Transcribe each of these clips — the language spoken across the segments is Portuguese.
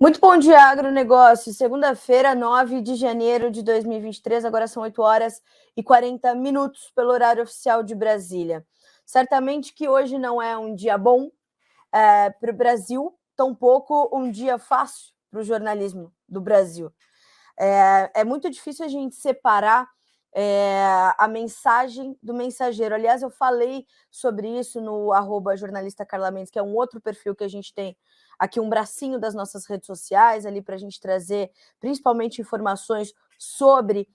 Muito bom dia, agronegócio. Segunda-feira, 9 de janeiro de 2023, agora são 8 horas e 40 minutos pelo horário oficial de Brasília. Certamente que hoje não é um dia bom para o Brasil, tampouco um dia fácil para o jornalismo do Brasil. É muito difícil a gente separar a mensagem do mensageiro. Aliás, eu falei sobre isso no @jornalista Carla Mendes, que é um outro perfil que a gente tem aqui, um bracinho das nossas redes sociais ali para a gente trazer principalmente informações sobre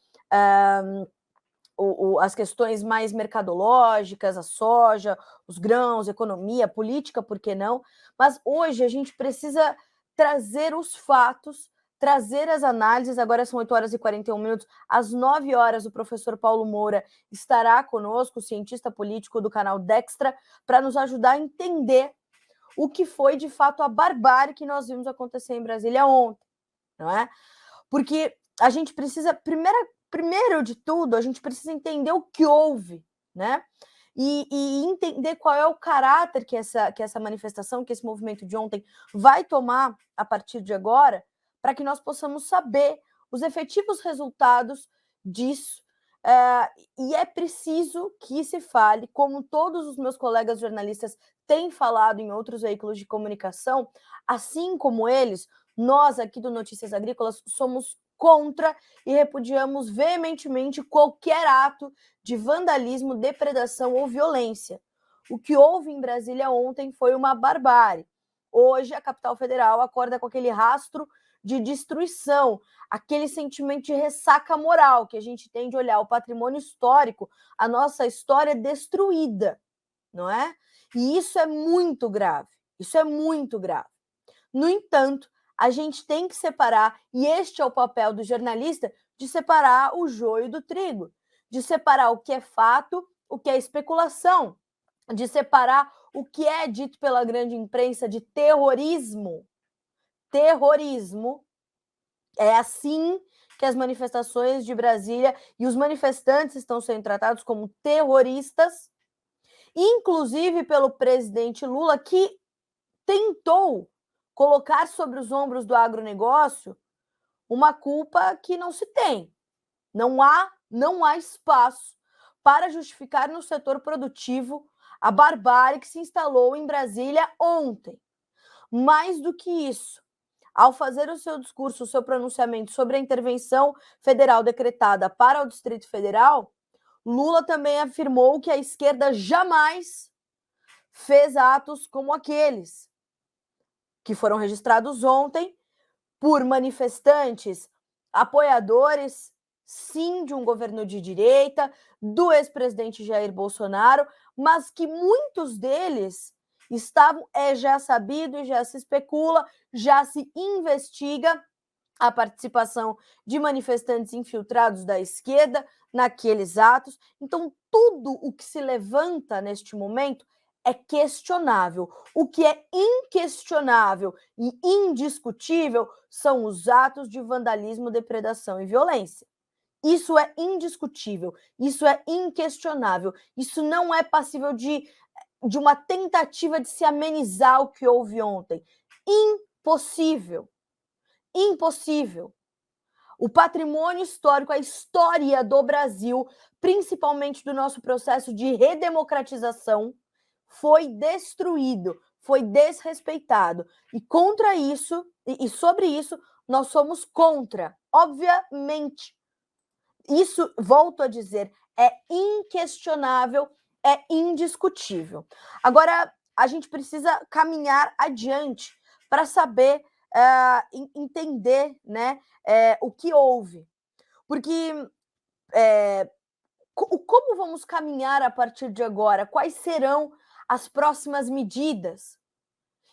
as questões mais mercadológicas, a soja, os grãos, economia, política, por que não? Mas hoje a gente precisa trazer os fatos, trazer as análises. Agora são 8 horas e 41 minutos. Às 9 horas, o professor Paulo Moura estará conosco, cientista político do canal Dextra, para nos ajudar a entender o que foi, de fato, a barbárie que nós vimos acontecer em Brasília ontem, não é? Porque a gente precisa, primeiro de tudo, a gente precisa entender o que houve, né? E entender qual é o caráter que essa manifestação, que esse movimento de ontem vai tomar a partir de agora, para que nós possamos saber os efetivos resultados disso. E é preciso que se fale, como todos os meus colegas jornalistas têm falado em outros veículos de comunicação, assim como eles, nós aqui do Notícias Agrícolas somos contra e repudiamos veementemente qualquer ato de vandalismo, depredação ou violência. O que houve em Brasília ontem foi uma barbárie. Hoje, a capital federal acorda com aquele rastro de destruição, aquele sentimento de ressaca moral que a gente tem de olhar o patrimônio histórico, a nossa história destruída, não é? E isso é muito grave, isso é muito grave. No entanto, a gente tem que separar, e este é o papel do jornalista, de separar o joio do trigo, de separar o que é fato, o que é especulação, de separar o que é dito pela grande imprensa de terrorismo. Terrorismo é assim que as manifestações de Brasília e os manifestantes estão sendo tratados como terroristas, inclusive pelo presidente Lula, que tentou colocar sobre os ombros do agronegócio uma culpa que não se tem. Não há espaço para justificar no setor produtivo a barbárie que se instalou em Brasília ontem. Mais do que isso, ao fazer o seu discurso, o seu pronunciamento sobre a intervenção federal decretada para o Distrito Federal, Lula também afirmou que a esquerda jamais fez atos como aqueles que foram registrados ontem por manifestantes, apoiadores, sim, de um governo de direita, do ex-presidente Jair Bolsonaro, mas que muitos deles estavam, já sabido, já se especula, já se investiga a participação de manifestantes infiltrados da esquerda naqueles atos. Então, tudo o que se levanta neste momento é questionável. O que é inquestionável e indiscutível são os atos de vandalismo, depredação e violência. Isso é indiscutível, isso é inquestionável, isso não é passível de uma tentativa de se amenizar o que houve ontem. Impossível. Impossível. O patrimônio histórico, a história do Brasil, principalmente do nosso processo de redemocratização, foi destruído, foi desrespeitado. E contra isso, e sobre isso, nós somos contra, obviamente. Isso, volto a dizer, é inquestionável, é indiscutível. Agora, a gente precisa caminhar adiante para saber entender, né, o que houve. Porque como vamos caminhar a partir de agora? Quais serão as próximas medidas?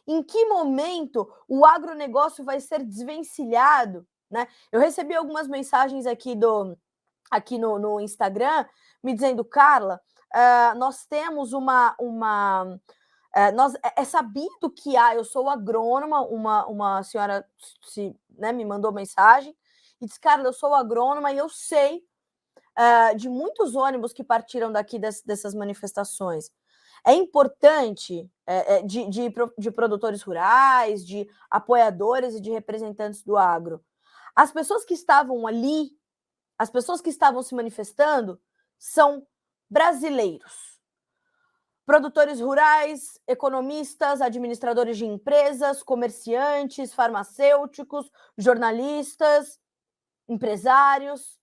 Em que momento o agronegócio vai ser desvencilhado? Né? Eu recebi algumas mensagens aqui no Instagram me dizendo, Carla, nós temos é sabido que eu sou agrônoma, uma senhora me mandou mensagem e disse, Carla, eu sou agrônoma e eu sei de muitos ônibus que partiram daqui dessas manifestações. É importante de produtores rurais, de apoiadores e de representantes do agro. As pessoas que estavam ali, as pessoas que estavam se manifestando, são brasileiros. Produtores rurais, economistas, administradores de empresas, comerciantes, farmacêuticos, jornalistas, empresários.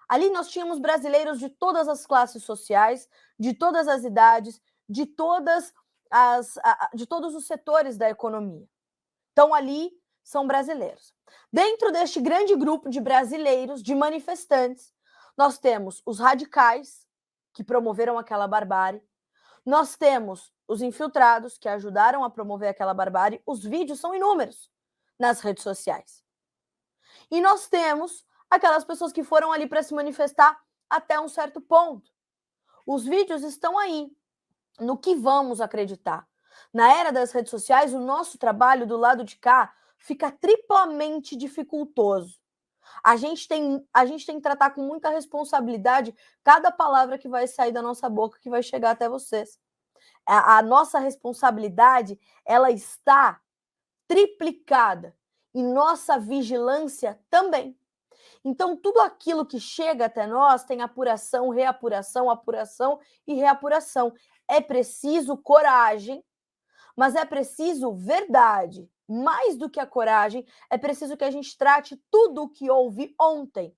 Ali nós tínhamos brasileiros de todas as classes sociais, de todas as idades, de todos os setores da economia. Então, ali são brasileiros. Dentro deste grande grupo de brasileiros, de manifestantes, nós temos os radicais, que promoveram aquela barbárie, nós temos os infiltrados, que ajudaram a promover aquela barbárie, os vídeos são inúmeros nas redes sociais. E nós temos aquelas pessoas que foram ali para se manifestar até um certo ponto. Os vídeos estão aí. No que vamos acreditar? Na era das redes sociais, o nosso trabalho do lado de cá fica triplamente dificultoso. A gente tem que tratar com muita responsabilidade cada palavra que vai sair da nossa boca, que vai chegar até vocês. A nossa responsabilidade, ela está triplicada e nossa vigilância também. Então, tudo aquilo que chega até nós tem apuração, reapuração, apuração e reapuração. É preciso coragem, mas é preciso verdade. Mais do que a coragem, é preciso que a gente trate tudo o que houve ontem,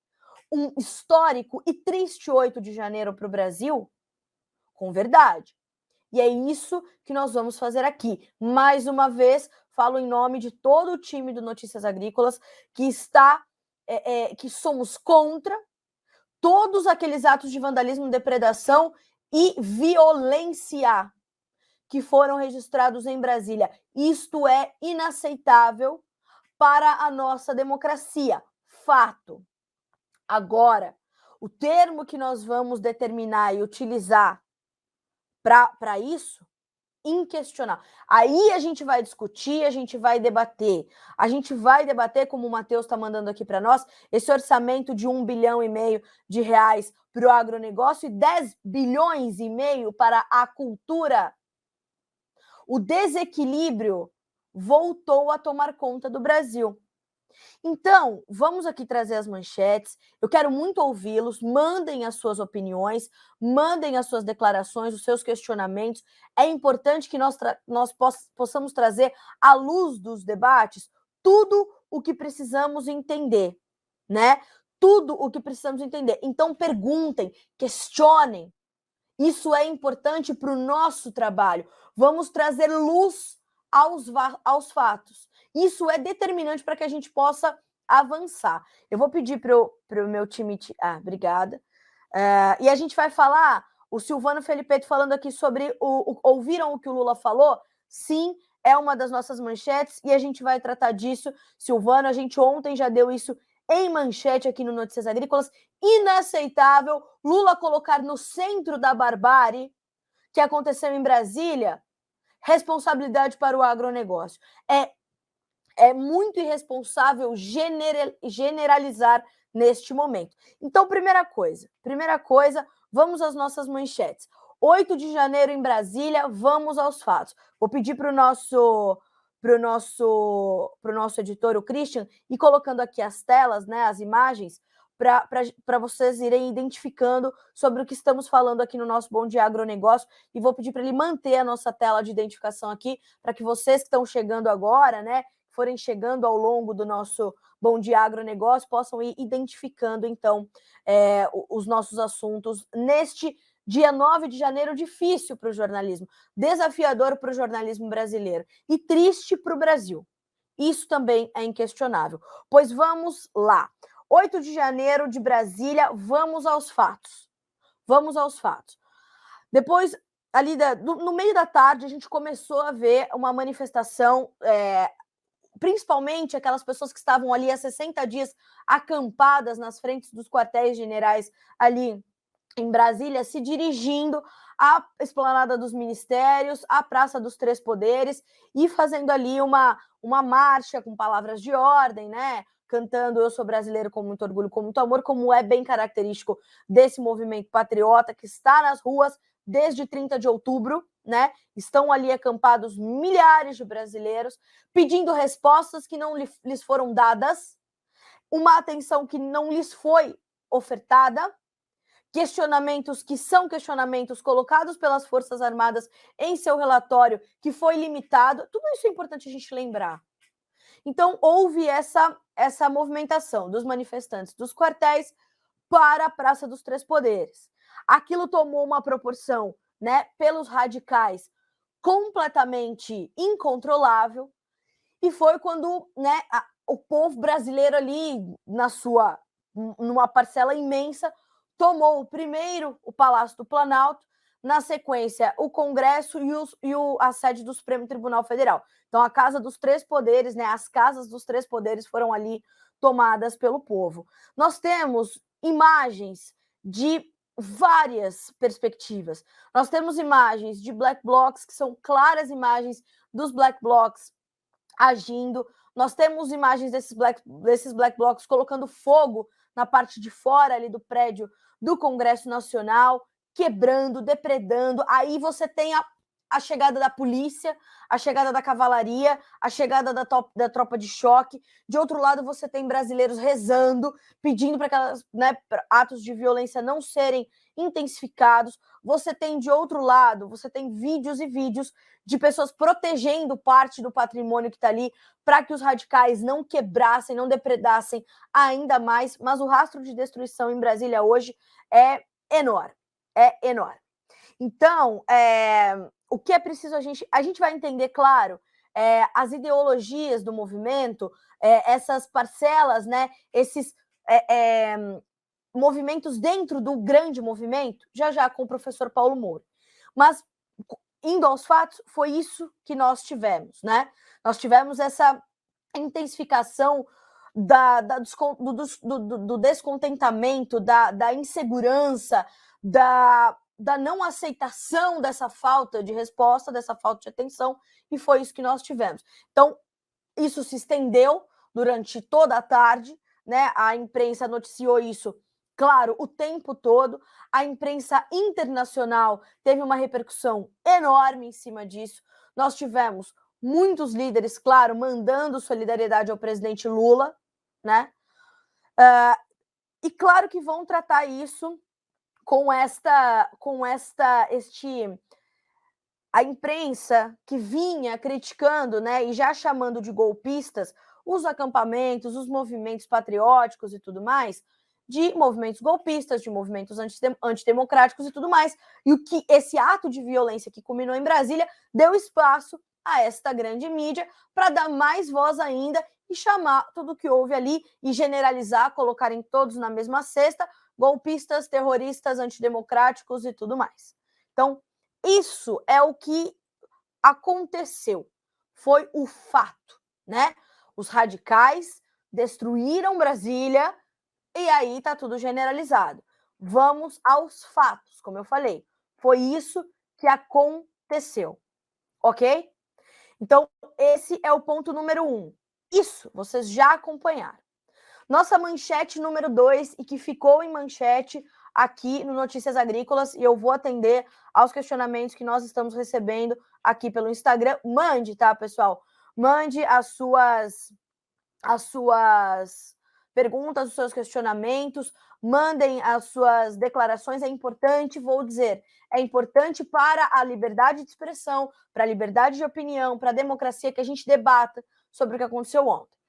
um histórico e triste 8 de janeiro para o Brasil, com verdade. E é isso que nós vamos fazer aqui. Mais uma vez, falo em nome de todo o time do Notícias Agrícolas, que somos contra todos aqueles atos de vandalismo, depredação e violência que foram registrados em Brasília. Isto é inaceitável para a nossa democracia. Fato. Agora, o termo que nós vamos determinar e utilizar para isso, inquestionável. Aí a gente vai discutir, a gente vai debater. A gente vai debater, como o Matheus está mandando aqui para nós, esse orçamento de 1,5 bilhão de reais para o agronegócio e 10,5 bilhões para a cultura. O desequilíbrio voltou a tomar conta do Brasil. Então, vamos aqui trazer as manchetes. Eu quero muito ouvi-los. Mandem as suas opiniões, mandem as suas declarações, os seus questionamentos. É importante que nós possamos trazer à luz dos debates tudo o que precisamos entender, né? Tudo o que precisamos entender. Então, perguntem, questionem. Isso é importante para o nosso trabalho. Vamos trazer luz aos fatos. Isso é determinante para que a gente possa avançar. Eu vou pedir para o meu time... obrigada. E a gente vai falar, o Silvano Felipeto falando aqui sobre ouviram o que o Lula falou? Sim, é uma das nossas manchetes e a gente vai tratar disso. Silvano, a gente ontem já deu isso em manchete aqui no Notícias Agrícolas. Inaceitável Lula colocar no centro da barbárie que aconteceu em Brasília responsabilidade para o agronegócio. É muito irresponsável generalizar neste momento. Então, primeira coisa, vamos às nossas manchetes. 8 de janeiro em Brasília, vamos aos fatos. Vou pedir para o nosso editor, o Christian, ir colocando aqui as telas, né, as imagens, para vocês irem identificando sobre o que estamos falando aqui no nosso Bom Dia Agronegócio, e vou pedir para ele manter a nossa tela de identificação aqui, para que vocês que estão chegando agora, né, forem chegando ao longo do nosso Bom Dia Agronegócio, possam ir identificando, então, os nossos assuntos neste dia 9 de janeiro, difícil para o jornalismo, desafiador para o jornalismo brasileiro e triste para o Brasil. Isso também é inquestionável. Pois vamos lá. 8 de janeiro de Brasília, vamos aos fatos. Vamos aos fatos. Depois, ali no meio da tarde, a gente começou a ver uma manifestação, principalmente aquelas pessoas que estavam ali há 60 dias acampadas nas frentes dos quartéis generais ali em Brasília, se dirigindo à Esplanada dos Ministérios, à Praça dos Três Poderes e fazendo ali uma marcha com palavras de ordem, né? Cantando "Eu sou brasileiro com muito orgulho, com muito amor", como é bem característico desse movimento patriota que está nas ruas desde 30 de outubro, né? Estão ali acampados milhares de brasileiros pedindo respostas que não lhes foram dadas, uma atenção que não lhes foi ofertada, questionamentos que são questionamentos colocados pelas Forças Armadas em seu relatório, que foi limitado. Tudo isso é importante a gente lembrar. Então, houve essa movimentação dos manifestantes dos quartéis para a Praça dos Três Poderes. Aquilo tomou uma proporção, né, pelos radicais, completamente incontrolável, e foi quando, né, o povo brasileiro ali, numa parcela imensa, tomou primeiro o Palácio do Planalto, na sequência o Congresso e a sede do Supremo Tribunal Federal. Então a Casa dos Três Poderes, né, as casas dos três poderes foram ali tomadas pelo povo. Nós temos imagens de várias perspectivas. Nós temos imagens de black blocs, que são claras imagens dos black blocs agindo. Nós temos imagens desses black blocs colocando fogo na parte de fora ali do prédio do Congresso Nacional, quebrando, depredando. Aí você tem a chegada da polícia, a chegada da cavalaria, a chegada da tropa de choque. De outro lado, você tem brasileiros rezando, pedindo para que, né, atos de violência não serem intensificados. Você tem, de outro lado, você tem vídeos e vídeos de pessoas protegendo parte do patrimônio que está ali para que os radicais não quebrassem, não depredassem ainda mais. Mas o rastro de destruição em Brasília hoje é enorme. É enorme. Então, o que é preciso a gente vai entender, claro, as ideologias do movimento, essas parcelas, né, esses movimentos dentro do grande movimento, já com o professor Paulo Moura. Mas, indo aos fatos, foi isso que nós tivemos, né? Nós tivemos essa intensificação do descontentamento, da insegurança, da não aceitação dessa falta de resposta, dessa falta de atenção, e foi isso que nós tivemos. Então, isso se estendeu durante toda a tarde, né? A imprensa noticiou isso, claro, o tempo todo. A imprensa internacional teve uma repercussão enorme em cima disso. Nós tivemos muitos líderes, claro, mandando solidariedade ao presidente Lula, né? E claro que vão tratar isso a imprensa que vinha criticando, né, e já chamando de golpistas os acampamentos, os movimentos patrióticos e tudo mais, de movimentos golpistas, de movimentos antidemocráticos e tudo mais. E o que esse ato de violência que culminou em Brasília deu espaço a esta grande mídia para dar mais voz ainda e chamar tudo o que houve ali e generalizar, colocarem todos na mesma cesta, golpistas, terroristas, antidemocráticos e tudo mais. Então, isso é o que aconteceu. Foi o fato, né? Os radicais destruíram Brasília e aí tá tudo generalizado. Vamos aos fatos, como eu falei. Foi isso que aconteceu, ok? Então, esse é o ponto número 1. Isso vocês já acompanharam. Nossa manchete número 2, e que ficou em manchete aqui no Notícias Agrícolas, e eu vou atender aos questionamentos que nós estamos recebendo aqui pelo Instagram. Mande, tá, pessoal? Mande as suas perguntas, os seus questionamentos, mandem as suas declarações. É importante, vou dizer, é importante para a liberdade de expressão, para a liberdade de opinião, para a democracia, que a gente debata sobre o que aconteceu ontem.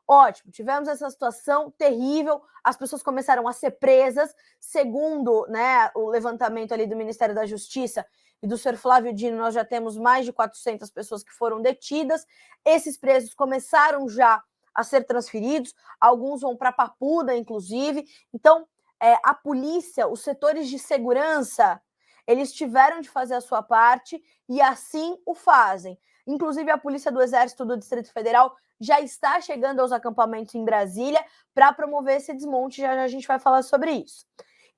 Ótimo, tivemos essa situação terrível, as pessoas começaram a ser presas, segundo, né, o levantamento ali do Ministério da Justiça e do Sr. Flávio Dino, nós já temos mais de 400 pessoas que foram detidas. Esses presos começaram já a ser transferidos, alguns vão para Papuda, inclusive. Então, a polícia, os setores de segurança, eles tiveram de fazer a sua parte e assim o fazem. Inclusive, a Polícia do Exército do Distrito Federal já está chegando aos acampamentos em Brasília para promover esse desmonte, já a gente vai falar sobre isso.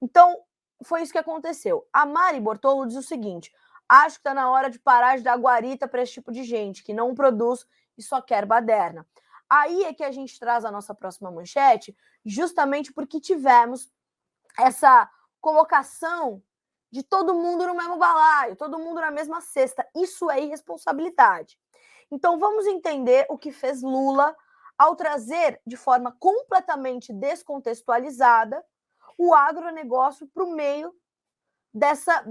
Então, foi isso que aconteceu. A Mari Bortolo diz o seguinte: acho que está na hora de parar de dar guarita para esse tipo de gente, que não produz e só quer baderna. Aí é que a gente traz a nossa próxima manchete, justamente porque tivemos essa colocação de todo mundo no mesmo balaio, todo mundo na mesma cesta. Isso é irresponsabilidade. Então vamos entender o que fez Lula ao trazer de forma completamente descontextualizada o agronegócio para o meio dessa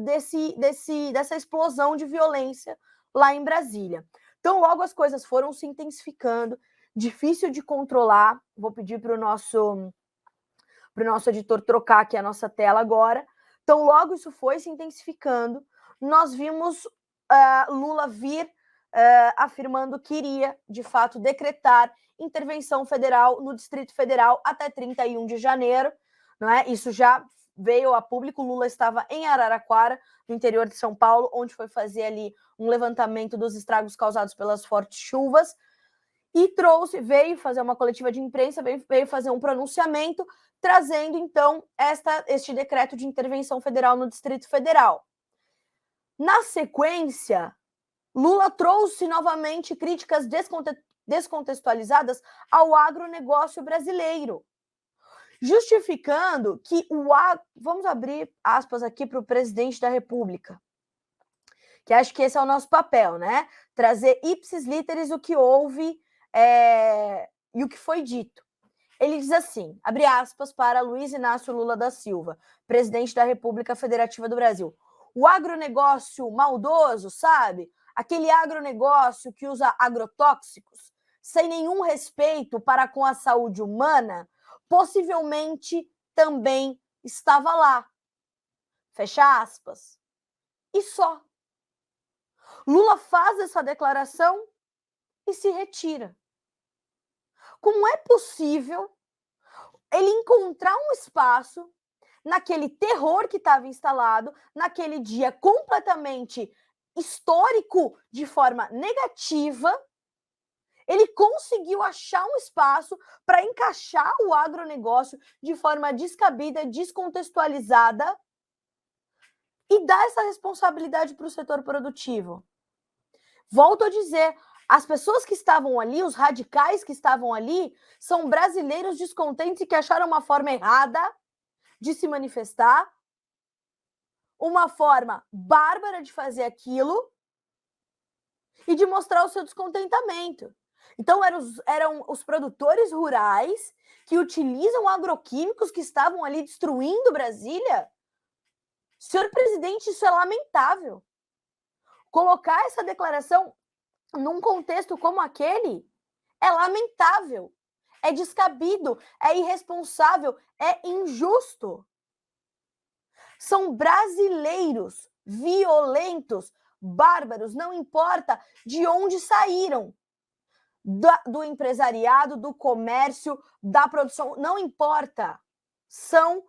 explosão de violência lá em Brasília. Então, logo as coisas foram se intensificando, difícil de controlar. Vou pedir para o nosso editor trocar aqui a nossa tela agora. Então, logo isso foi se intensificando. Nós vimos Lula vir afirmando que iria, de fato, decretar intervenção federal no Distrito Federal até 31 de janeiro. Não é? Isso já veio a público. Lula estava em Araraquara, no interior de São Paulo, onde foi fazer ali um levantamento dos estragos causados pelas fortes chuvas, e veio fazer uma coletiva de imprensa, veio fazer um pronunciamento, trazendo, então, este decreto de intervenção federal no Distrito Federal. Na sequência, Lula trouxe novamente críticas descontextualizadas ao agronegócio brasileiro, justificando que vamos abrir aspas aqui para o presidente da República, que acho que esse é o nosso papel, né? Trazer ipsis literis o que houve e o que foi dito. Ele diz assim, abre aspas para Luiz Inácio Lula da Silva, presidente da República Federativa do Brasil. O agronegócio maldoso, sabe? Aquele agronegócio que usa agrotóxicos, sem nenhum respeito para com a saúde humana, possivelmente também estava lá. Fecha aspas. E só. Lula faz essa declaração e se retira. Como é possível ele encontrar um espaço naquele terror que estava instalado, naquele dia completamente histórico de forma negativa, ele conseguiu achar um espaço para encaixar o agronegócio de forma descabida, descontextualizada e dar essa responsabilidade para o setor produtivo. Volto a dizer, as pessoas que estavam ali, os radicais que estavam ali, são brasileiros descontentes e que acharam uma forma errada de se manifestar, uma forma bárbara de fazer aquilo e de mostrar o seu descontentamento. Então, eram os produtores rurais que utilizam agroquímicos que estavam ali destruindo Brasília. Senhor presidente, isso é lamentável. Colocar essa declaração num contexto como aquele é lamentável, é descabido, é irresponsável, é injusto. São brasileiros violentos, bárbaros, não importa de onde saíram, do empresariado, do comércio, da produção, não importa. São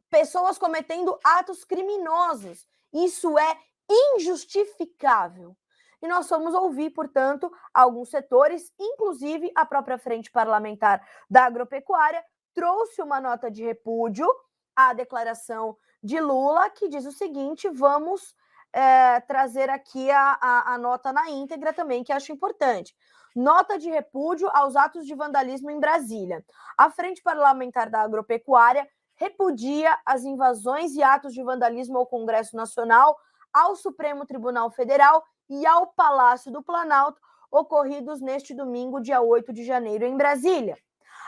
pessoas cometendo atos criminosos. Isso é injustificável. E nós fomos ouvir, portanto, alguns setores, inclusive a própria Frente Parlamentar da Agropecuária, trouxe uma nota de repúdio à declaração de Lula, que diz o seguinte, vamos trazer aqui a nota na íntegra também, que acho importante. Nota de repúdio aos atos de vandalismo em Brasília. A Frente Parlamentar da Agropecuária repudia as invasões e atos de vandalismo ao Congresso Nacional, ao Supremo Tribunal Federal e ao Palácio do Planalto, ocorridos neste domingo, dia 8 de janeiro, em Brasília.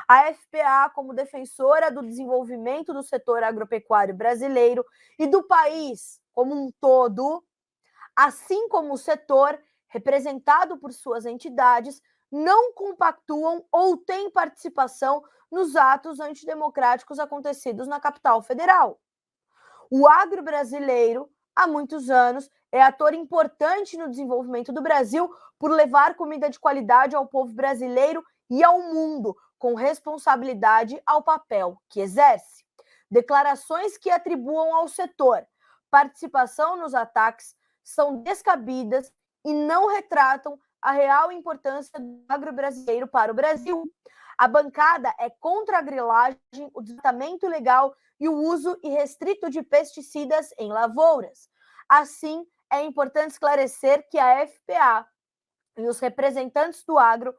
A FPA, como defensora do desenvolvimento do setor agropecuário brasileiro e do país como um todo, assim como o setor representado por suas entidades, não compactuam ou têm participação nos atos antidemocráticos acontecidos na capital federal. O agro brasileiro, há muitos anos, é ator importante no desenvolvimento do Brasil por levar comida de qualidade ao povo brasileiro e ao mundo, com responsabilidade ao papel que exerce. Declarações que atribuam ao setor participação nos ataques são descabidas e não retratam a real importância do agro brasileiro para o Brasil. A bancada é contra a grilagem, o desmatamento ilegal e o uso irrestrito de pesticidas em lavouras. Assim, é importante esclarecer que a FPA e os representantes do agro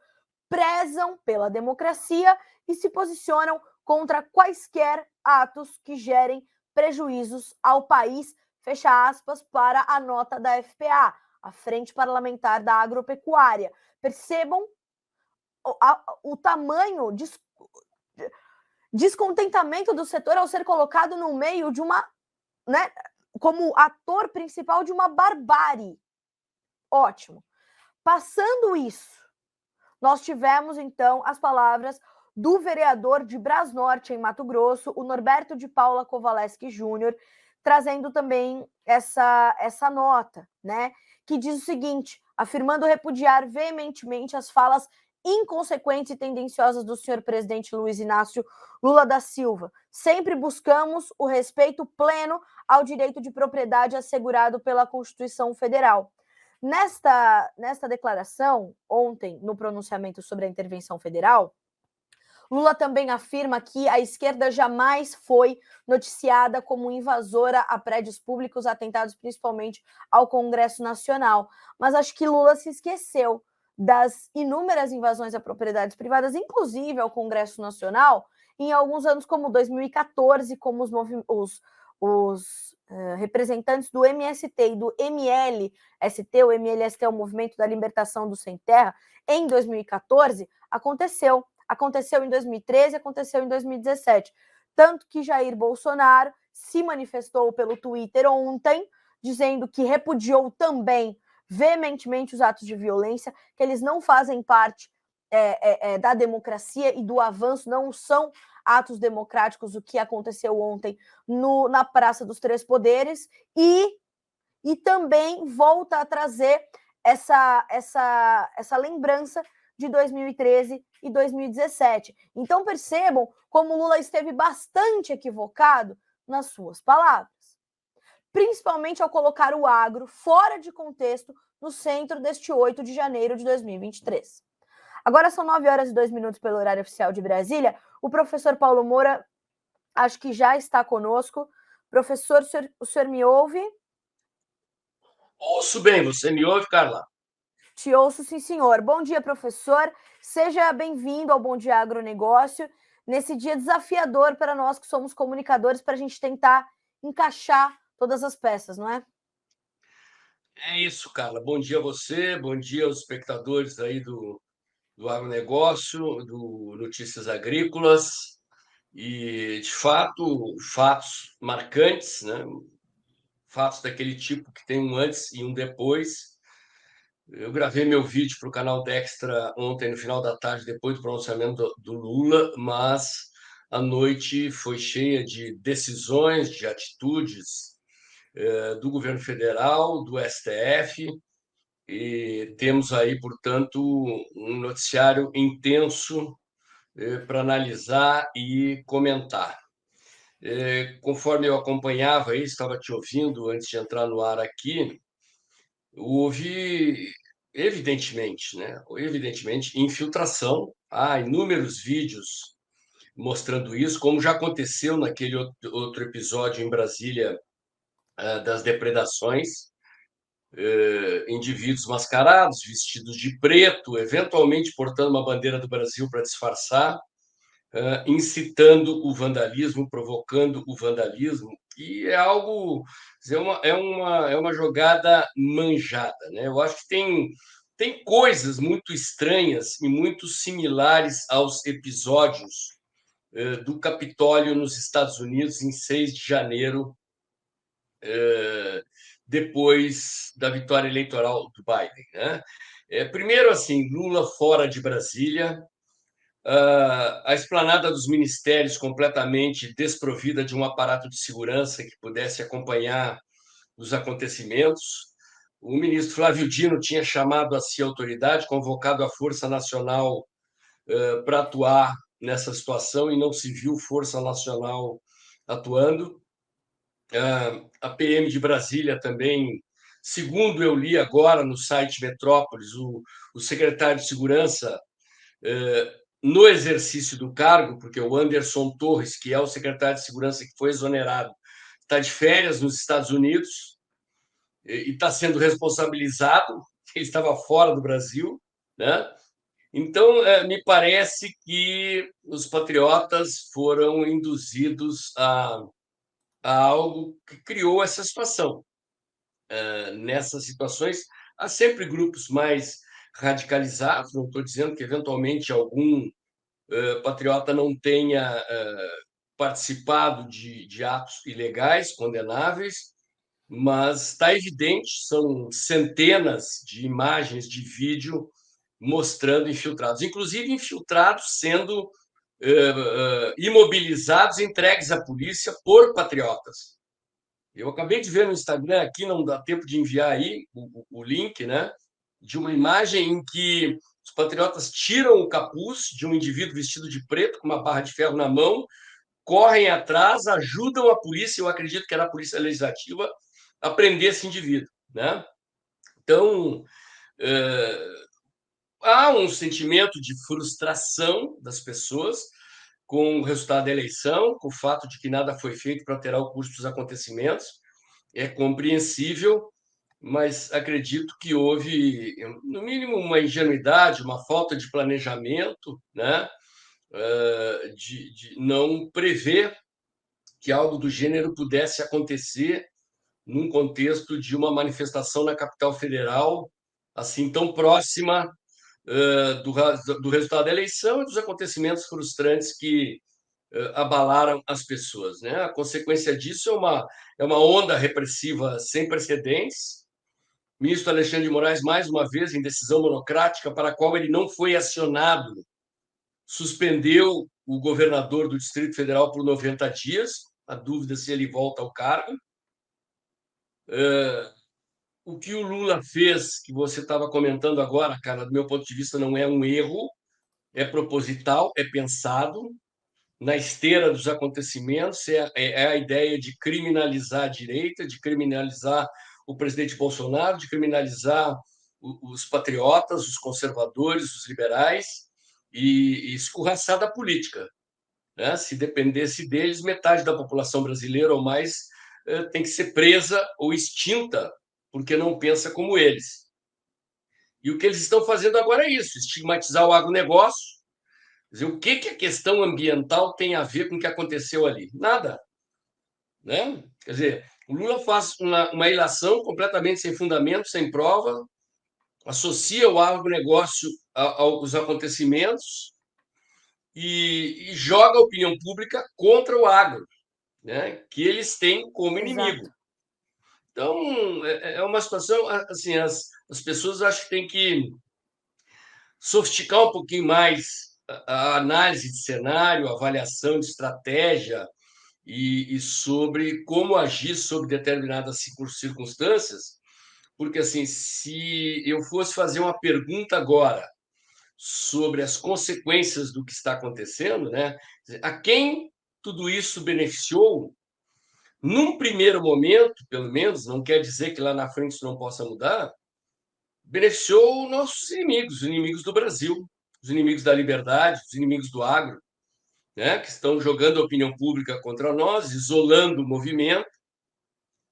prezam pela democracia e se posicionam contra quaisquer atos que gerem prejuízos ao país, fecha aspas, para a nota da FPA, a Frente Parlamentar da Agropecuária. Percebam o tamanho descontentamento do setor ao ser colocado no meio de uma, né, como ator principal de uma barbárie. Ótimo. Passando isso, nós tivemos, então, as palavras do vereador de Brasnorte, em Mato Grosso, o Norberto de Paula Kowaleski Júnior, trazendo também essa nota, né, que diz o seguinte, afirmando repudiar veementemente as falas inconsequentes e tendenciosas do senhor presidente Luiz Inácio Lula da Silva. Sempre buscamos o respeito pleno ao direito de propriedade assegurado pela Constituição Federal. Nesta declaração, ontem, no pronunciamento sobre a intervenção federal, Lula também afirma que a esquerda jamais foi noticiada como invasora a prédios públicos atentados principalmente ao Congresso Nacional. Mas acho que Lula se esqueceu das inúmeras invasões a propriedades privadas, inclusive ao Congresso Nacional, em alguns anos como 2014, como os representantes do MST e do MLST, o MLST é o Movimento da Libertação do Sem Terra, em 2014, aconteceu em 2013, aconteceu em 2017. Tanto que Jair Bolsonaro se manifestou pelo Twitter ontem, dizendo que repudiou também veementemente os atos de violência, que eles não fazem parte da democracia e do avanço, não são atos democráticos, o que aconteceu ontem na Praça dos Três Poderes, e também volta a trazer essa lembrança de 2013 e 2017. Então percebam como Lula esteve bastante equivocado nas suas palavras, principalmente ao colocar o agro fora de contexto no centro deste 8 de janeiro de 2023. Agora são 9h02 pelo horário oficial de Brasília. O professor Paulo Moura, acho que já está conosco. Professor, o senhor me ouve? Ouço bem, você me ouve, Carla? Te ouço, sim, senhor. Bom dia, professor. Seja bem-vindo ao Bom Dia Agronegócio, nesse dia desafiador para nós que somos comunicadores, para a gente tentar encaixar todas as peças, não é? É isso, Carla. Bom dia a você, bom dia aos espectadores aí do agronegócio, do Notícias Agrícolas. E, de fato, fatos marcantes, né? Fatos daquele tipo que tem um antes e um depois. Eu gravei meu vídeo para o canal Dextra ontem, no final da tarde, depois do pronunciamento do Lula, mas a noite foi cheia de decisões, de atitudes do governo federal, do STF, e temos aí, portanto, um noticiário intenso para analisar e comentar. Conforme eu acompanhava aí, estava te ouvindo antes de entrar no ar aqui, houve, evidentemente, infiltração. Há inúmeros vídeos mostrando isso, como já aconteceu naquele outro episódio em Brasília das depredações. Indivíduos mascarados, vestidos de preto, eventualmente portando uma bandeira do Brasil para disfarçar, incitando o vandalismo, provocando o vandalismo, e é algo, é uma jogada manjada, né? Eu acho que tem coisas muito estranhas e muito similares aos episódios do Capitólio nos Estados Unidos em 6 de janeiro, depois da vitória eleitoral do Biden, né? Primeiro, assim, Lula fora de Brasília, a esplanada dos ministérios completamente desprovida de um aparato de segurança que pudesse acompanhar os acontecimentos. O ministro Flávio Dino tinha chamado a si a autoridade, convocado a Força Nacional para atuar nessa situação, e não se viu Força Nacional atuando. A PM de Brasília também, segundo eu li agora no site Metrópolis, o secretário de Segurança, no exercício do cargo, porque o Anderson Torres, que é o secretário de Segurança que foi exonerado, está de férias nos Estados Unidos e está sendo responsabilizado, ele estava fora do Brasil, né? Então, me parece que os patriotas foram induzidos a algo que criou essa situação. Nessas situações, há sempre grupos mais radicalizados, não estou dizendo que eventualmente algum patriota não tenha participado de atos ilegais, condenáveis, mas está evidente, são centenas de imagens de vídeo mostrando infiltrados, inclusive infiltrados sendo imobilizados, entregues à polícia por patriotas. Eu acabei de ver no Instagram aqui, não dá tempo de enviar aí o link, né? De uma imagem em que os patriotas tiram o capuz de um indivíduo vestido de preto, com uma barra de ferro na mão, correm atrás, ajudam a polícia, eu acredito que era a polícia legislativa, a prender esse indivíduo, né? Então, há um sentimento de frustração das pessoas com o resultado da eleição, com o fato de que nada foi feito para alterar o curso dos acontecimentos. É compreensível, mas acredito que houve, no mínimo, uma ingenuidade, uma falta de planejamento, né? De não prever que algo do gênero pudesse acontecer num contexto de uma manifestação na capital federal, assim, tão próxima do resultado da eleição e dos acontecimentos frustrantes que abalaram as pessoas, né? A consequência disso é uma onda repressiva sem precedentes. O ministro Alexandre de Moraes, mais uma vez, em decisão monocrática, para a qual ele não foi acionado, suspendeu o governador do Distrito Federal por 90 dias, a dúvida se ele volta ao cargo. O que o Lula fez, que você estava comentando agora, cara, do meu ponto de vista, não é um erro, é proposital, é pensado, na esteira dos acontecimentos, é a ideia de criminalizar a direita, de criminalizar o presidente Bolsonaro, de criminalizar os patriotas, os conservadores, os liberais e escorraçar da política, né? Se dependesse deles, metade da população brasileira ou mais tem que ser presa ou extinta porque não pensa como eles. E o que eles estão fazendo agora é isso: estigmatizar o agronegócio. Quer dizer, o que a questão ambiental tem a ver com o que aconteceu ali? Nada. Né? Quer dizer, o Lula faz uma ilação completamente sem fundamento, sem prova, associa o agronegócio aos acontecimentos e joga a opinião pública contra o agro, né? Que eles têm como inimigo. Exato. Então, é uma situação, assim, as pessoas acho que têm que sofisticar um pouquinho mais a análise de cenário, a avaliação de estratégia e sobre como agir sobre determinadas circunstâncias, porque assim, se eu fosse fazer uma pergunta agora sobre as consequências do que está acontecendo, né? A quem tudo isso beneficiou, num primeiro momento, pelo menos, não quer dizer que lá na frente isso não possa mudar, beneficiou nossos inimigos, os inimigos do Brasil, os inimigos da liberdade, os inimigos do agro, né? Que estão jogando a opinião pública contra nós, isolando o movimento,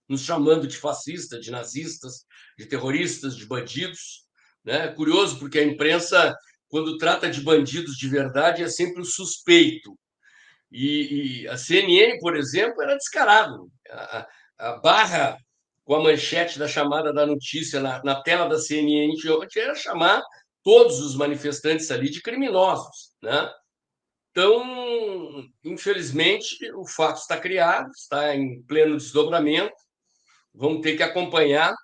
nos chamando de fascistas, de nazistas, de terroristas, de bandidos. Né? É curioso, porque a imprensa, quando trata de bandidos de verdade, é sempre o suspeito. E a CNN, por exemplo, era descarado. A barra com a manchete da chamada da notícia na tela da CNN de ontem era chamar todos os manifestantes ali de criminosos. Né? Então, infelizmente, o fato está criado, está em pleno desdobramento. Vamos ter que acompanhar.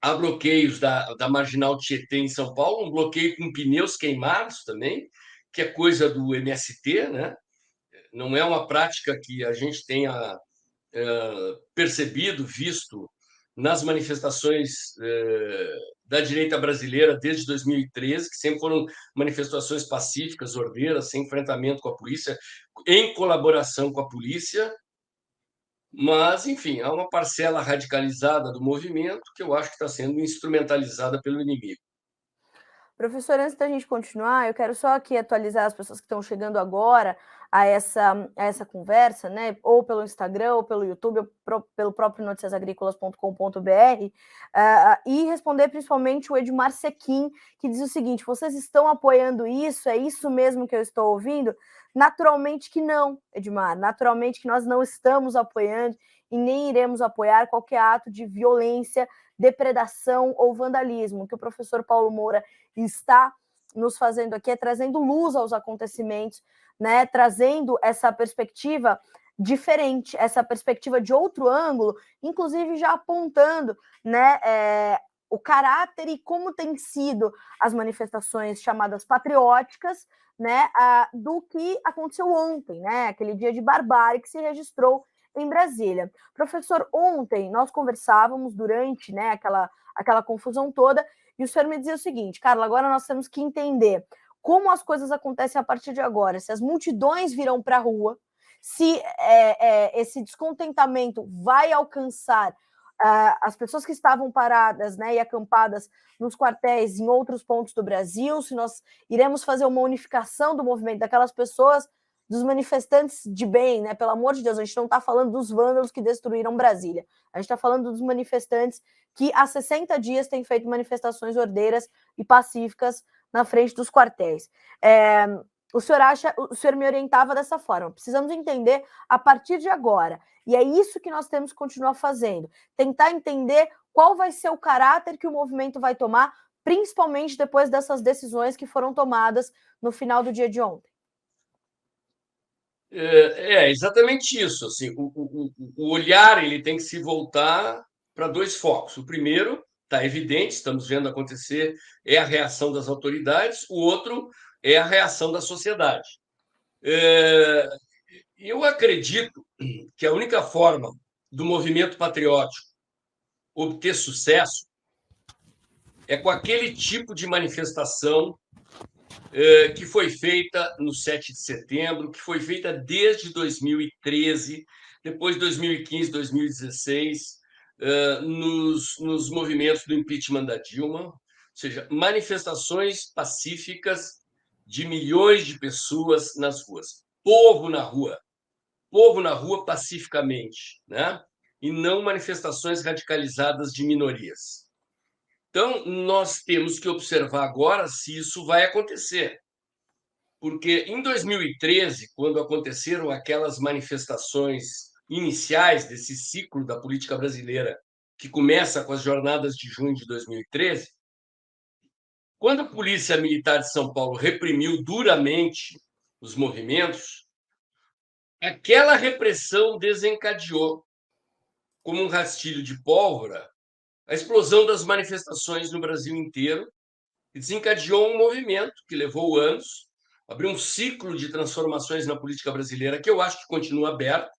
Há bloqueios da Marginal Tietê em São Paulo, um bloqueio com pneus queimados também, que é coisa do MST, né? Não é uma prática que a gente tenha percebido, visto nas manifestações da direita brasileira desde 2013, que sempre foram manifestações pacíficas, ordeiras, sem enfrentamento com a polícia, em colaboração com a polícia. Mas, enfim, há uma parcela radicalizada do movimento que eu acho que está sendo instrumentalizada pelo inimigo. Professor, antes da gente continuar, eu quero só aqui atualizar as pessoas que estão chegando agora. a essa conversa, né? Ou pelo Instagram, ou pelo YouTube, ou pelo próprio noticiasagricolas.com.br, e responder principalmente o Edmar Sequim, que diz o seguinte: vocês estão apoiando isso? É isso mesmo que eu estou ouvindo? Naturalmente que não, Edmar, naturalmente que nós não estamos apoiando e nem iremos apoiar qualquer ato de violência, depredação ou vandalismo. O que o professor Paulo Moura está nos fazendo aqui é trazendo luz aos acontecimentos, né, trazendo essa perspectiva diferente, essa perspectiva de outro ângulo, inclusive já apontando, né, o caráter e como tem sido as manifestações chamadas patrióticas, né, do que aconteceu ontem, né, aquele dia de barbárie que se registrou em Brasília. Professor, ontem nós conversávamos durante, né, aquela confusão toda, e o senhor me dizia o seguinte: Carla, agora nós temos que entender como as coisas acontecem a partir de agora, se as multidões virão para a rua, se esse descontentamento vai alcançar as pessoas que estavam paradas, né, e acampadas nos quartéis em outros pontos do Brasil, se nós iremos fazer uma unificação do movimento daquelas pessoas, dos manifestantes de bem, né? Pelo amor de Deus, a gente não está falando dos vândalos que destruíram Brasília, a gente está falando dos manifestantes que há 60 dias têm feito manifestações ordeiras e pacíficas na frente dos quartéis. O senhor me orientava dessa forma: precisamos entender a partir de agora, e é isso que nós temos que continuar fazendo, tentar entender qual vai ser o caráter que o movimento vai tomar, principalmente depois dessas decisões que foram tomadas no final do dia de ontem. Exatamente isso. Assim, o olhar ele tem que se voltar para dois focos. O primeiro, está evidente, estamos vendo acontecer, é a reação das autoridades, o outro é a reação da sociedade. Eu acredito que a única forma do movimento patriótico obter sucesso é com aquele tipo de manifestação que foi feita no 7 de setembro, que foi feita desde 2013, depois 2015, 2016, nos movimentos do impeachment da Dilma, ou seja, manifestações pacíficas de milhões de pessoas nas ruas, povo na rua pacificamente, né? E não manifestações radicalizadas de minorias. Então, nós temos que observar agora se isso vai acontecer. Porque em 2013, quando aconteceram aquelas manifestações iniciais desse ciclo da política brasileira, que começa com as jornadas de junho de 2013, quando a Polícia Militar de São Paulo reprimiu duramente os movimentos, aquela repressão desencadeou, como um rastilho de pólvora, a explosão das manifestações no Brasil inteiro, e desencadeou um movimento que levou anos, abriu um ciclo de transformações na política brasileira que eu acho que continua aberto,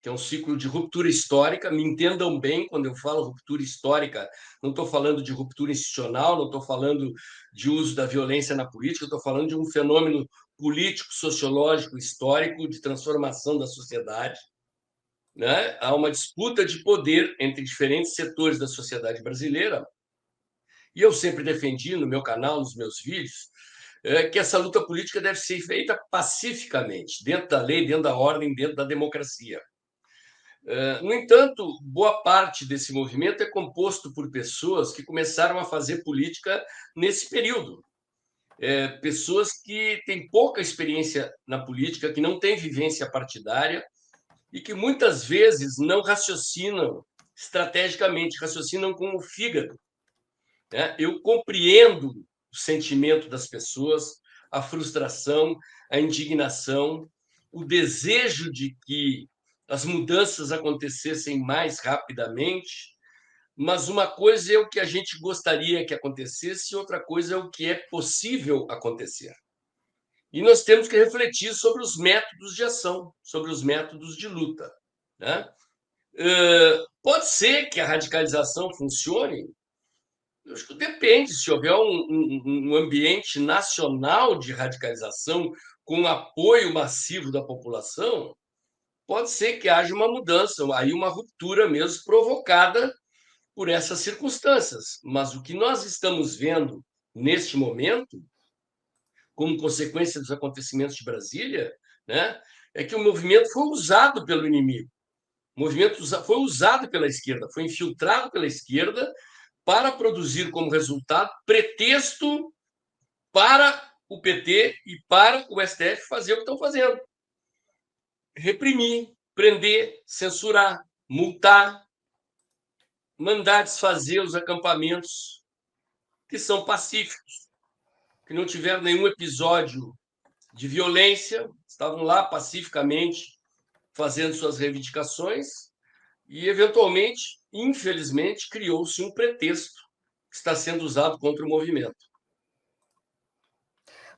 que é um ciclo de ruptura histórica. Me entendam bem quando eu falo ruptura histórica, não estou falando de ruptura institucional, não estou falando de uso da violência na política, estou falando de um fenômeno político, sociológico, histórico de transformação da sociedade. Né? Há uma disputa de poder entre diferentes setores da sociedade brasileira, e eu sempre defendi no meu canal, nos meus vídeos, que essa luta política deve ser feita pacificamente, dentro da lei, dentro da ordem, dentro da democracia. No entanto, boa parte desse movimento é composto por pessoas que começaram a fazer política nesse período. Pessoas que têm pouca experiência na política, que não têm vivência partidária e que muitas vezes não raciocinam estrategicamente, raciocinam com o fígado. Eu compreendo o sentimento das pessoas, a frustração, a indignação, o desejo de que as mudanças acontecessem mais rapidamente, mas uma coisa é o que a gente gostaria que acontecesse, e outra coisa é o que é possível acontecer. E nós temos que refletir sobre os métodos de ação, sobre os métodos de luta. Né? Pode ser que a radicalização funcione. Eu acho que depende, se houver um ambiente nacional de radicalização com apoio massivo da população, pode ser que haja uma mudança, aí uma ruptura mesmo provocada por essas circunstâncias. Mas o que nós estamos vendo neste momento, como consequência dos acontecimentos de Brasília, né, é que o movimento foi usado pelo inimigo. O movimento foi usado pela esquerda, foi infiltrado pela esquerda para produzir como resultado pretexto para o PT e para o STF fazer o que estão fazendo: reprimir, prender, censurar, multar, mandar desfazer os acampamentos que são pacíficos, que não tiveram nenhum episódio de violência, estavam lá pacificamente fazendo suas reivindicações e, eventualmente, infelizmente, criou-se um pretexto que está sendo usado contra o movimento.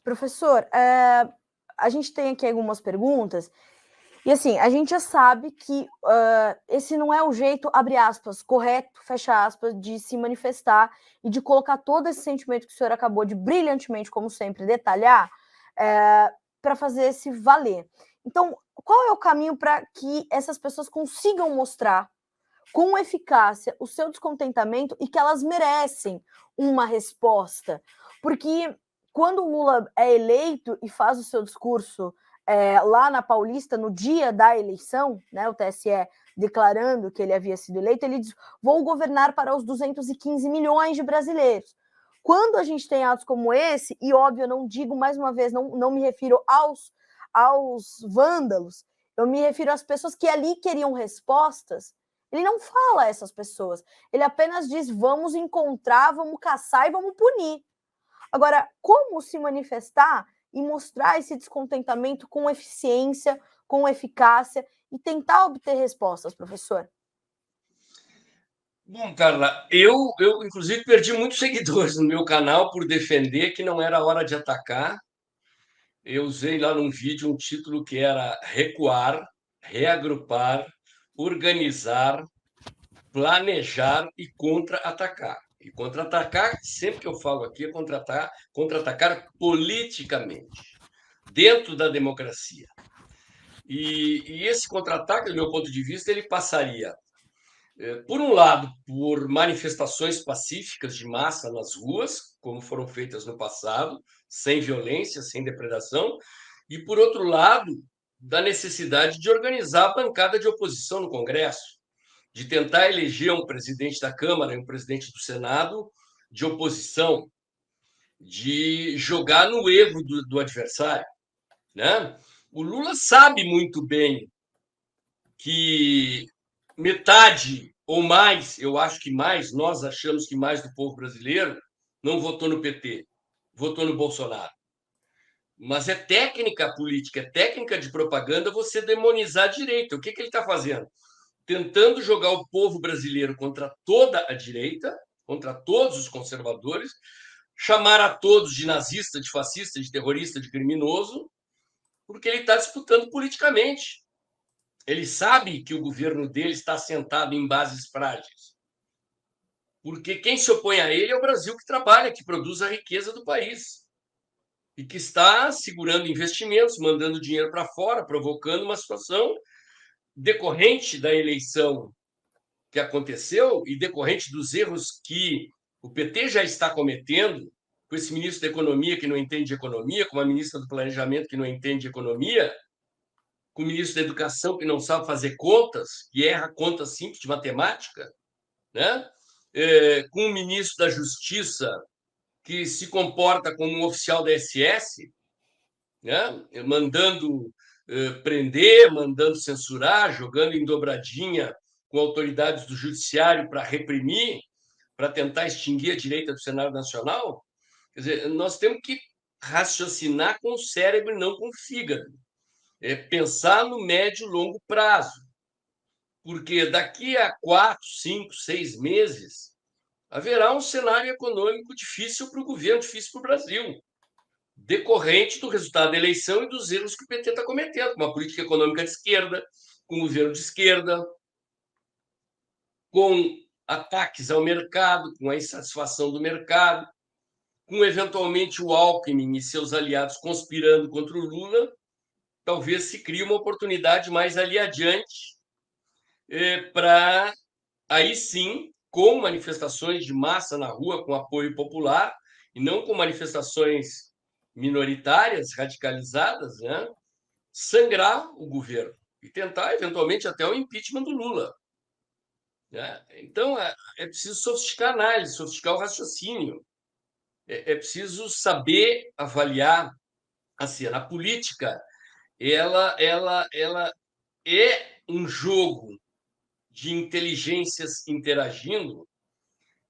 Professor, a gente tem aqui algumas perguntas, e assim, a gente já sabe que esse não é o jeito, abre aspas, correto, fecha aspas, de se manifestar e de colocar todo esse sentimento que o senhor acabou de brilhantemente, como sempre, detalhar, para fazer se valer. Então, qual é o caminho para que essas pessoas consigam mostrar com eficácia o seu descontentamento e que elas merecem uma resposta? Porque quando o Lula é eleito e faz o seu discurso lá na Paulista, no dia da eleição, né, o TSE declarando que ele havia sido eleito, ele diz: vou governar para os 215 milhões de brasileiros. Quando a gente tem atos como esse, e óbvio, eu não digo mais uma vez, não me refiro aos vândalos, eu me refiro às pessoas que ali queriam respostas. Ele não fala a essas pessoas, ele apenas diz: vamos encontrar, vamos caçar e vamos punir. Agora, como se manifestar e mostrar esse descontentamento com eficiência, com eficácia e tentar obter respostas, professor? Bom, Carla, eu inclusive perdi muitos seguidores no meu canal por defender que não era hora de atacar. Eu usei lá num vídeo um título que era recuar, reagrupar, organizar, planejar e contra-atacar. E contra-atacar, sempre que eu falo aqui, é contra-atacar politicamente, dentro da democracia. E esse contra-ataque, do meu ponto de vista, ele passaria, por um lado, por manifestações pacíficas de massa nas ruas, como foram feitas no passado, sem violência, sem depredação, e, por outro lado, da necessidade de organizar a bancada de oposição no Congresso, de tentar eleger um presidente da Câmara e um presidente do Senado de oposição, de jogar no erro do adversário, né? O Lula sabe muito bem que metade ou mais, eu acho que mais, nós achamos que mais do povo brasileiro não votou no PT, votou no Bolsonaro. Mas é técnica política, é técnica de propaganda você demonizar a direita. O que ele está fazendo? Tentando jogar o povo brasileiro contra toda a direita, contra todos os conservadores, chamar a todos de nazista, de fascista, de terrorista, de criminoso, porque ele está disputando politicamente. Ele sabe que o governo dele está assentado em bases frágeis. Porque quem se opõe a ele é o Brasil, que trabalha, que produz a riqueza do país. E que está segurando investimentos, mandando dinheiro para fora, provocando uma situação decorrente da eleição que aconteceu e decorrente dos erros que o PT já está cometendo, com esse ministro da Economia que não entende de economia, com a ministra do Planejamento que não entende de economia, com o ministro da Educação que não sabe fazer contas, que erra contas simples de matemática, né? Com o ministro da Justiça que se comporta como um oficial da SS, né? Mandando prender, mandando censurar, jogando em dobradinha com autoridades do judiciário para reprimir, para tentar extinguir a direita do cenário nacional. Quer dizer, nós temos que raciocinar com o cérebro e não com o fígado. Pensar no médio e longo prazo. Porque daqui a 4, 5, 6 meses haverá um cenário econômico difícil para o governo, difícil para o Brasil, decorrente do resultado da eleição e dos erros que o PT está cometendo, com uma política econômica de esquerda, com um governo de esquerda, com ataques ao mercado, com a insatisfação do mercado, com eventualmente o Alckmin e seus aliados conspirando contra o Lula. Talvez se crie uma oportunidade mais ali adiante para, aí sim, com manifestações de massa na rua, com apoio popular, e não com manifestações minoritárias, radicalizadas, né? sangrar o governo e tentar, eventualmente, até o impeachment do Lula. Né? Então, é preciso sofisticar a análise, sofisticar o raciocínio. É preciso saber avaliar a cena. A política, ela é um jogo de inteligências interagindo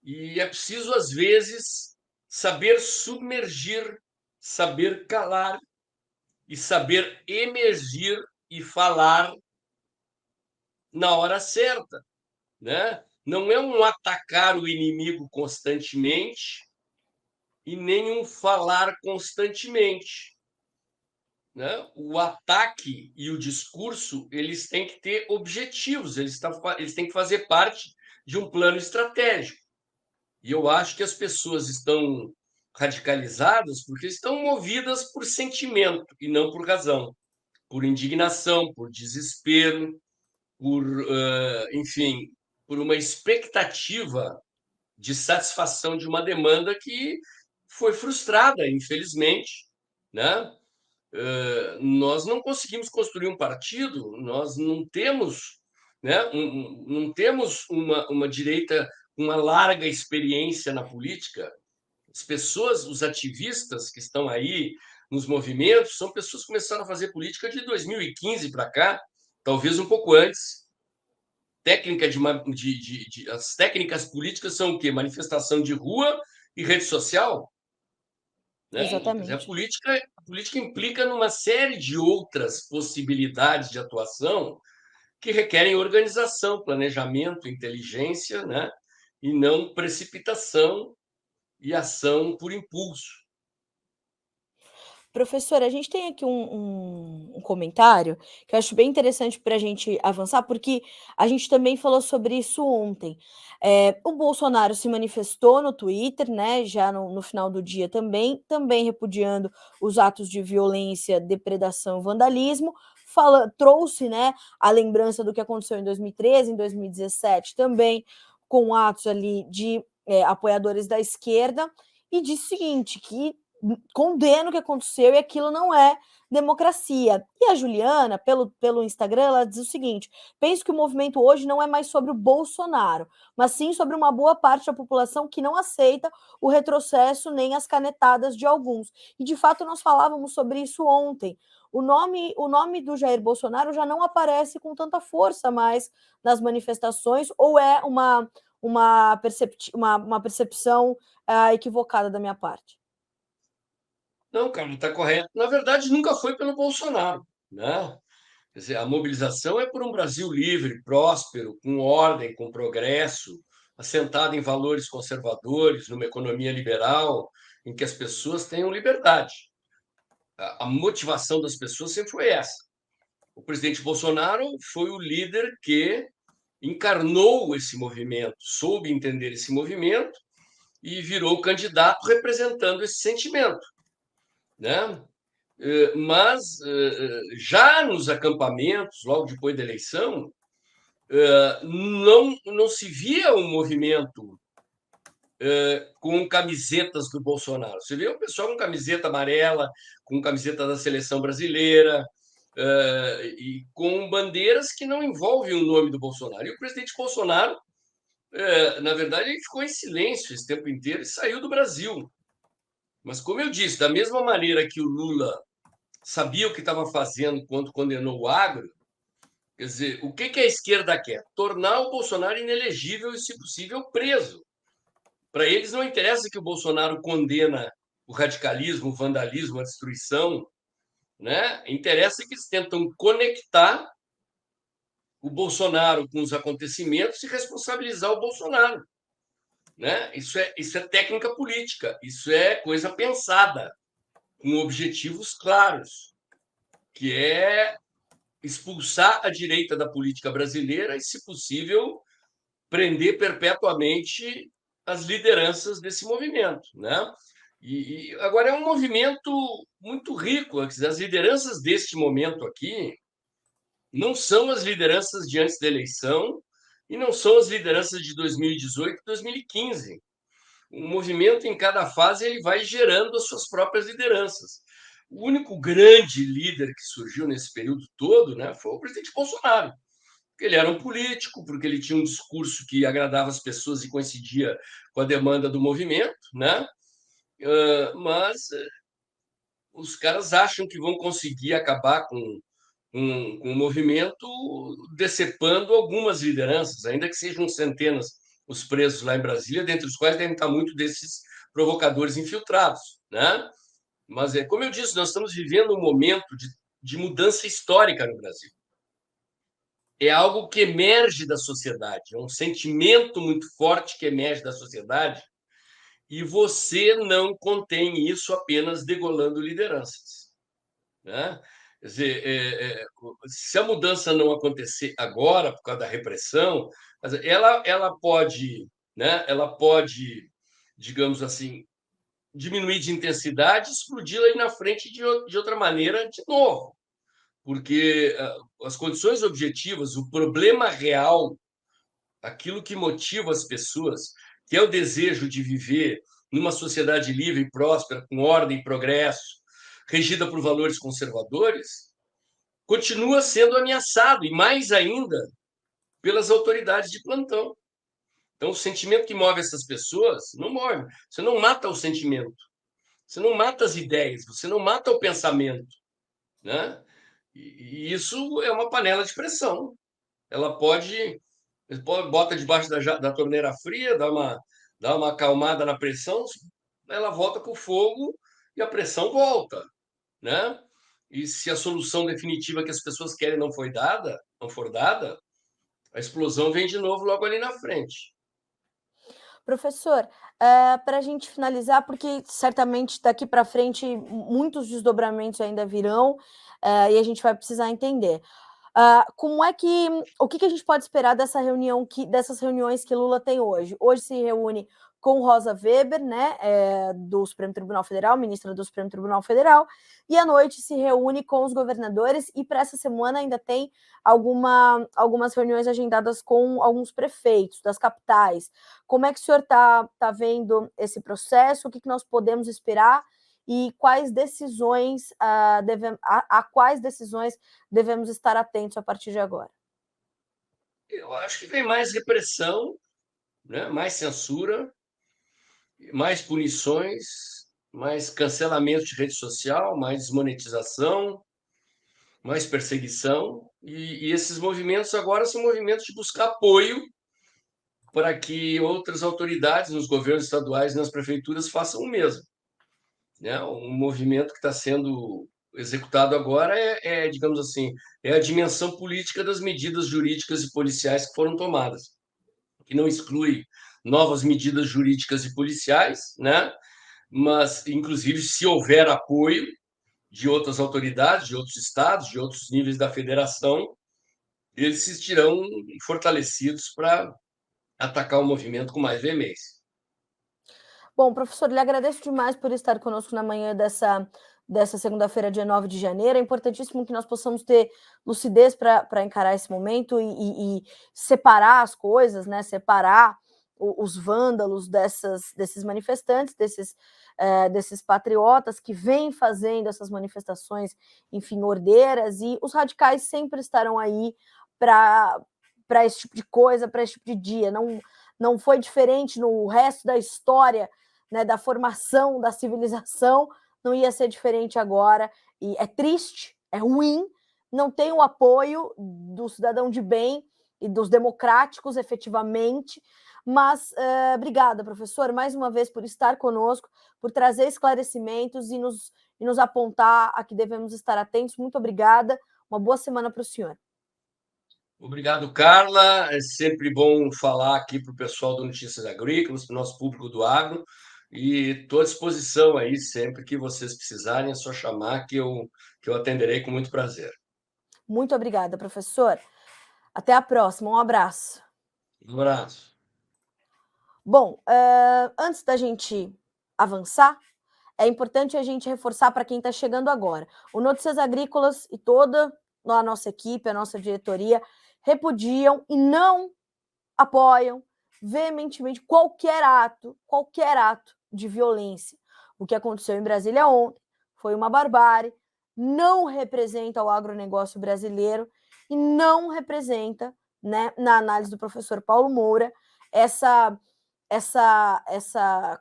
e é preciso, às vezes, saber submergir, saber calar e saber emergir e falar na hora certa, né? Não é um atacar o inimigo constantemente e nem um falar constantemente, né? O ataque e o discurso, eles têm que ter objetivos, eles têm que fazer parte de um plano estratégico. E eu acho que as pessoas estão radicalizadas porque estão movidas por sentimento e não por razão, por indignação, por desespero, por, enfim, por uma expectativa de satisfação de uma demanda que foi frustrada, infelizmente, né? Nós não conseguimos construir um partido, nós não temos, né, não temos uma direita com uma larga experiência na política. As pessoas, os ativistas que estão aí nos movimentos, são pessoas que começaram a fazer política de 2015 para cá, talvez um pouco antes. As técnicas políticas são o quê? Manifestação de rua e rede social. Né? Quer dizer, Exatamente. a política implica numa série de outras possibilidades de atuação que requerem organização, planejamento, inteligência, né? E não precipitação e ação por impulso. Professora, a gente tem aqui um comentário que eu acho bem interessante para a gente avançar, porque a gente também falou sobre isso ontem. O Bolsonaro se manifestou no Twitter, né, já no final do dia também repudiando os atos de violência, depredação, vandalismo, trouxe, né, a lembrança do que aconteceu em 2013, em 2017 também, com atos ali de apoiadores da esquerda, e disse o seguinte, que condena o que aconteceu e aquilo não é democracia. E a Juliana, pelo Instagram, ela diz o seguinte: penso que o movimento hoje não é mais sobre o Bolsonaro, mas sim sobre uma boa parte da população que não aceita o retrocesso nem as canetadas de alguns. E de fato nós falávamos sobre isso ontem. O nome do Jair Bolsonaro já não aparece com tanta força mais nas manifestações, ou é uma percepção equivocada da minha parte? Não, cara, está correto. Na verdade, nunca foi pelo Bolsonaro, né? Quer dizer, a mobilização é por um Brasil livre, próspero, com ordem, com progresso, assentado em valores conservadores, numa economia liberal, em que as pessoas tenham liberdade. A motivação das pessoas sempre foi essa. O presidente Bolsonaro foi o líder que encarnou esse movimento, soube entender esse movimento e virou o candidato representando esse sentimento, né? Mas já nos acampamentos, logo depois da eleição, não se via um movimento com camisetas do Bolsonaro. Você vê o pessoal com camiseta amarela, com camiseta da seleção brasileira, e com bandeiras que não envolvem o nome do Bolsonaro. E o presidente Bolsonaro, na verdade, ele ficou em silêncio esse tempo inteiro e saiu do Brasil. Mas, como eu disse, da mesma maneira que o Lula sabia o que estava fazendo quando condenou o agro, quer dizer, o que a esquerda quer? Tornar o Bolsonaro inelegível e, se possível, preso. Para eles não interessa que o Bolsonaro condena o radicalismo, o vandalismo, a destruição, né? Interessa que eles tentam conectar o Bolsonaro com os acontecimentos e responsabilizar o Bolsonaro, né? Isso é técnica política, isso é coisa pensada, com objetivos claros, que é expulsar a direita da política brasileira e, se possível, prender perpetuamente as lideranças desse movimento, né? E agora é um movimento muito rico. As lideranças deste momento aqui não são as lideranças de antes da eleição e não são as lideranças de 2018 e 2015. O movimento, em cada fase, ele vai gerando as suas próprias lideranças. O único grande líder que surgiu nesse período todo, né, foi o presidente Bolsonaro. Porque ele era um político, porque ele tinha um discurso que agradava as pessoas e coincidia com a demanda do movimento, né? Mas os caras acham que vão conseguir acabar com o movimento decepando algumas lideranças, ainda que sejam centenas os presos lá em Brasília, dentre os quais devem estar muitos desses provocadores infiltrados, né? Mas, como eu disse, nós estamos vivendo um momento de mudança histórica no Brasil. É algo que emerge da sociedade, é um sentimento muito forte que emerge da sociedade, e você não contém isso apenas degolando lideranças, né? Quer dizer, se a mudança não acontecer agora por causa da repressão, ela pode, né? Ela pode, digamos assim, diminuir de intensidade, explodir aí na frente de outra maneira de novo, porque as condições objetivas, o problema real, aquilo que motiva as pessoas, que é o desejo de viver numa sociedade livre e próspera, com ordem e progresso, regida por valores conservadores, continua sendo ameaçado, e mais ainda pelas autoridades de plantão. Então, o sentimento que move essas pessoas não move. Você não mata o sentimento, você não mata as ideias, você não mata o pensamento, né? E isso é uma panela de pressão. Ela pode bota debaixo da torneira fria, dá uma acalmada na pressão, ela volta para o fogo e a pressão volta, né? E se a solução definitiva que as pessoas querem não for dada, a explosão vem de novo logo ali na frente. Professor, para a gente finalizar, porque certamente daqui para frente muitos desdobramentos ainda virão, e a gente vai precisar entender. Como é que o que a gente pode esperar dessas reuniões que Lula tem hoje? Hoje se reúne com Rosa Weber, né, do Supremo Tribunal Federal, ministra do Supremo Tribunal Federal, e à noite se reúne com os governadores, e para essa semana ainda tem algumas reuniões agendadas com alguns prefeitos das capitais. Como é que o senhor tá vendo esse processo? O que nós podemos esperar? E quais decisões a quais decisões devemos estar atentos a partir de agora? Eu acho que vem mais repressão, né? Mais censura, mais punições, mais cancelamento de rede social, mais desmonetização, mais perseguição. E esses movimentos agora são movimentos de buscar apoio para que outras autoridades nos governos estaduais e nas prefeituras façam o mesmo, né? Um movimento que está sendo executado agora digamos assim, é a dimensão política das medidas jurídicas e policiais que foram tomadas, que não exclui novas medidas jurídicas e policiais, né? Mas, inclusive, se houver apoio de outras autoridades, de outros estados, de outros níveis da federação, eles se sentirão fortalecidos para atacar o movimento com mais veemência. Bom, professor, lhe agradeço demais por estar conosco na manhã dessa segunda-feira, dia 9 de janeiro. É importantíssimo que nós possamos ter lucidez para encarar esse momento e separar as coisas, né? Separar os vândalos desses manifestantes, desses patriotas que vêm fazendo essas manifestações, enfim, ordeiras, e os radicais sempre estarão aí para esse tipo de coisa, para esse tipo de dia. Não foi diferente no resto da história, né, da formação da civilização, não ia ser diferente agora, e é triste, é ruim, não tem o apoio do cidadão de bem e dos democráticos, efetivamente, mas obrigada, professor, mais uma vez por estar conosco, por trazer esclarecimentos e nos apontar a que devemos estar atentos. Muito obrigada, uma boa semana para o senhor. Obrigado, Carla. É sempre bom falar aqui para o pessoal do Notícias Agrícolas, para o nosso público do agro, e estou à disposição aí sempre que vocês precisarem, é só chamar que eu atenderei com muito prazer. Muito obrigada, professor. Até a próxima, um abraço. Um abraço. Bom, antes da gente avançar, é importante a gente reforçar para quem está chegando agora. O Notícias Agrícolas e toda a nossa equipe, a nossa diretoria, repudiam e não apoiam veementemente qualquer ato de violência. O que aconteceu em Brasília ontem foi uma barbárie, não representa o agronegócio brasileiro e não representa, né, na análise do professor Paulo Moura, essa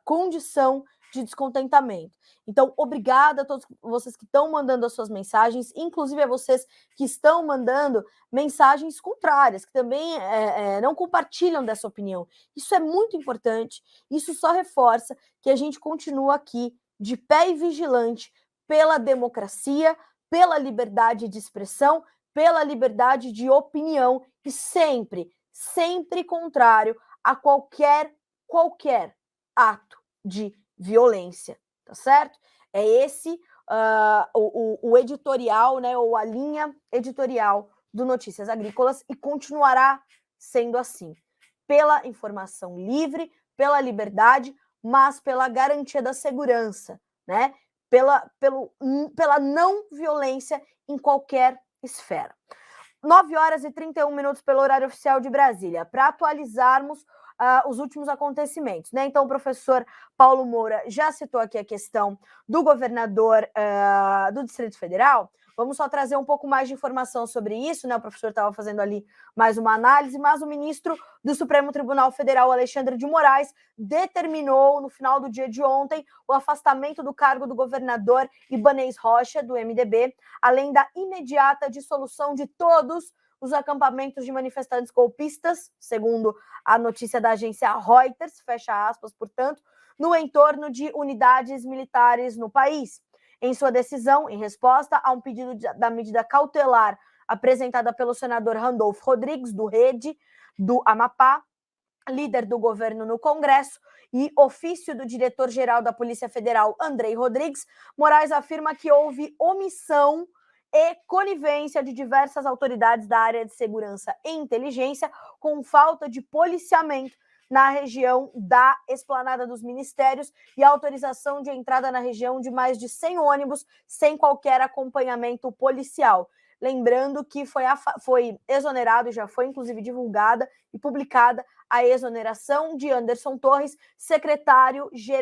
condição de descontentamento. Então, obrigada a todos vocês que estão mandando as suas mensagens, inclusive a vocês que estão mandando mensagens contrárias, que também não compartilham dessa opinião. Isso é muito importante, isso só reforça que a gente continua aqui de pé e vigilante pela democracia, pela liberdade de expressão, pela liberdade de opinião e sempre contrário a qualquer ato de violência, tá certo? É esse o editorial, né, ou a linha editorial do Notícias Agrícolas e continuará sendo assim, pela informação livre, pela liberdade, mas pela garantia da segurança, né? Pela não violência em qualquer esfera. 9h31 pelo horário oficial de Brasília, para atualizarmos os últimos acontecimentos, né? Então, o professor Paulo Moura já citou aqui a questão do governador do Distrito Federal. Vamos só trazer um pouco mais de informação sobre isso, né? O professor estava fazendo ali mais uma análise, mas o ministro do Supremo Tribunal Federal, Alexandre de Moraes, determinou no final do dia de ontem o afastamento do cargo do governador Ibanez Rocha, do MDB, além da imediata dissolução de todos os acampamentos de manifestantes golpistas, segundo a notícia da agência Reuters, fecha aspas, portanto, no entorno de unidades militares no país. Em sua decisão, em resposta a um pedido da medida cautelar apresentada pelo senador Randolfo Rodrigues, do Rede, do Amapá, líder do governo no Congresso, e ofício do diretor-geral da Polícia Federal, Andrei Rodrigues, Moraes afirma que houve omissão e conivência de diversas autoridades da área de segurança e inteligência com falta de policiamento na região da Esplanada dos Ministérios e autorização de entrada na região de mais de 100 ônibus sem qualquer acompanhamento policial. Lembrando que foi exonerado, já foi inclusive divulgada e publicada a exoneração de Anderson Torres, secretário de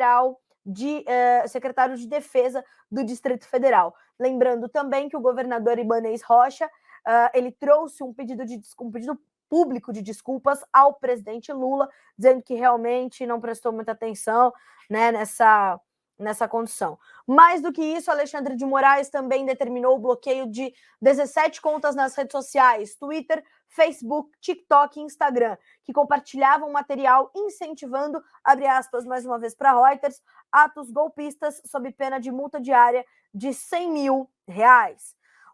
Defesa do Distrito Federal. Lembrando também que o governador Ibanez Rocha, ele trouxe um pedido público de desculpas ao presidente Lula, dizendo que realmente não prestou muita atenção, né, nessa condição. Mais do que isso, Alexandre de Moraes também determinou o bloqueio de 17 contas nas redes sociais, Twitter, Facebook, TikTok e Instagram, que compartilhavam material incentivando, abre aspas mais uma vez para Reuters, atos golpistas sob pena de multa diária de R$100 mil.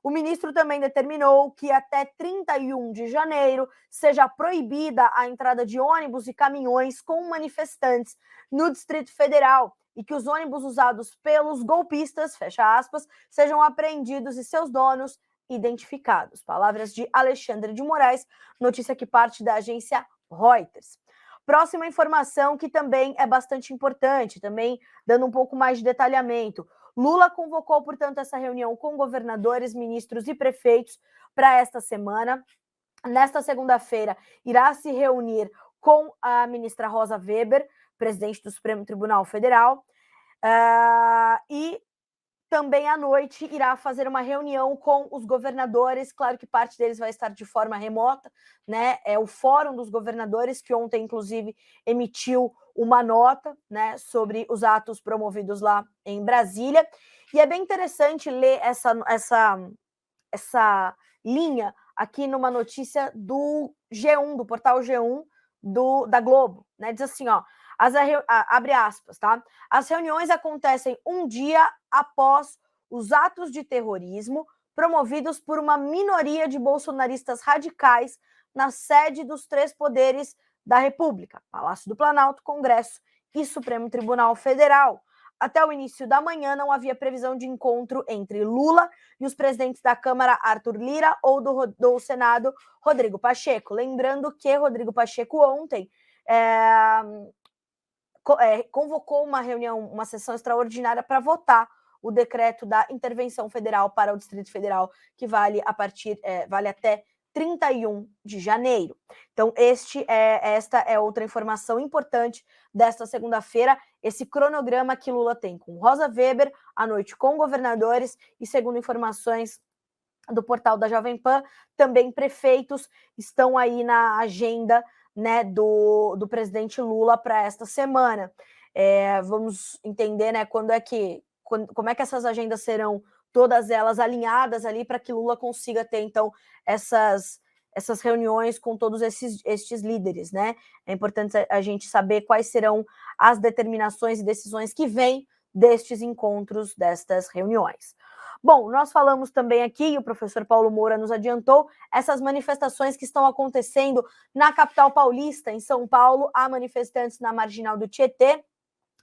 O ministro também determinou que até 31 de janeiro seja proibida a entrada de ônibus e caminhões com manifestantes no Distrito Federal e que os ônibus usados pelos golpistas, fecha aspas, sejam apreendidos e seus donos identificados. Palavras de Alexandre de Moraes, notícia que parte da agência Reuters. Próxima informação que também é bastante importante, também dando um pouco mais de detalhamento. Lula convocou, portanto, essa reunião com governadores, ministros e prefeitos para esta semana. Nesta segunda-feira, irá se reunir com a ministra Rosa Weber, presidente do Supremo Tribunal Federal, e também à noite irá fazer uma reunião com os governadores, claro que parte deles vai estar de forma remota, né? É o Fórum dos Governadores, que ontem, inclusive, emitiu uma nota, né, sobre os atos promovidos lá em Brasília. E é bem interessante ler essa linha aqui numa notícia do G1, do portal G1 da Globo, né? Diz assim, ó, abre aspas, tá? As reuniões acontecem um dia após os atos de terrorismo promovidos por uma minoria de bolsonaristas radicais na sede dos três poderes da República, Palácio do Planalto, Congresso e Supremo Tribunal Federal. Até o início da manhã não havia previsão de encontro entre Lula e os presidentes da Câmara, Arthur Lira, ou do Senado, Rodrigo Pacheco. Lembrando que Rodrigo Pacheco ontem convocou uma reunião, uma sessão extraordinária para votar o decreto da intervenção federal para o Distrito Federal, que vale até 31 de janeiro. Então, esta é outra informação importante desta segunda-feira, esse cronograma que Lula tem com Rosa Weber, à noite com governadores e, segundo informações do portal da Jovem Pan, também prefeitos estão aí na agenda, né, do presidente Lula para esta semana. Vamos entender, né, como é que essas agendas serão todas elas alinhadas ali para que Lula consiga ter, então, essas reuniões com todos estes líderes, né? É importante a gente saber quais serão as determinações e decisões que vêm destes encontros, destas reuniões. Bom, nós falamos também aqui, o professor Paulo Moura nos adiantou, essas manifestações que estão acontecendo na capital paulista, em São Paulo. Há manifestantes na Marginal do Tietê,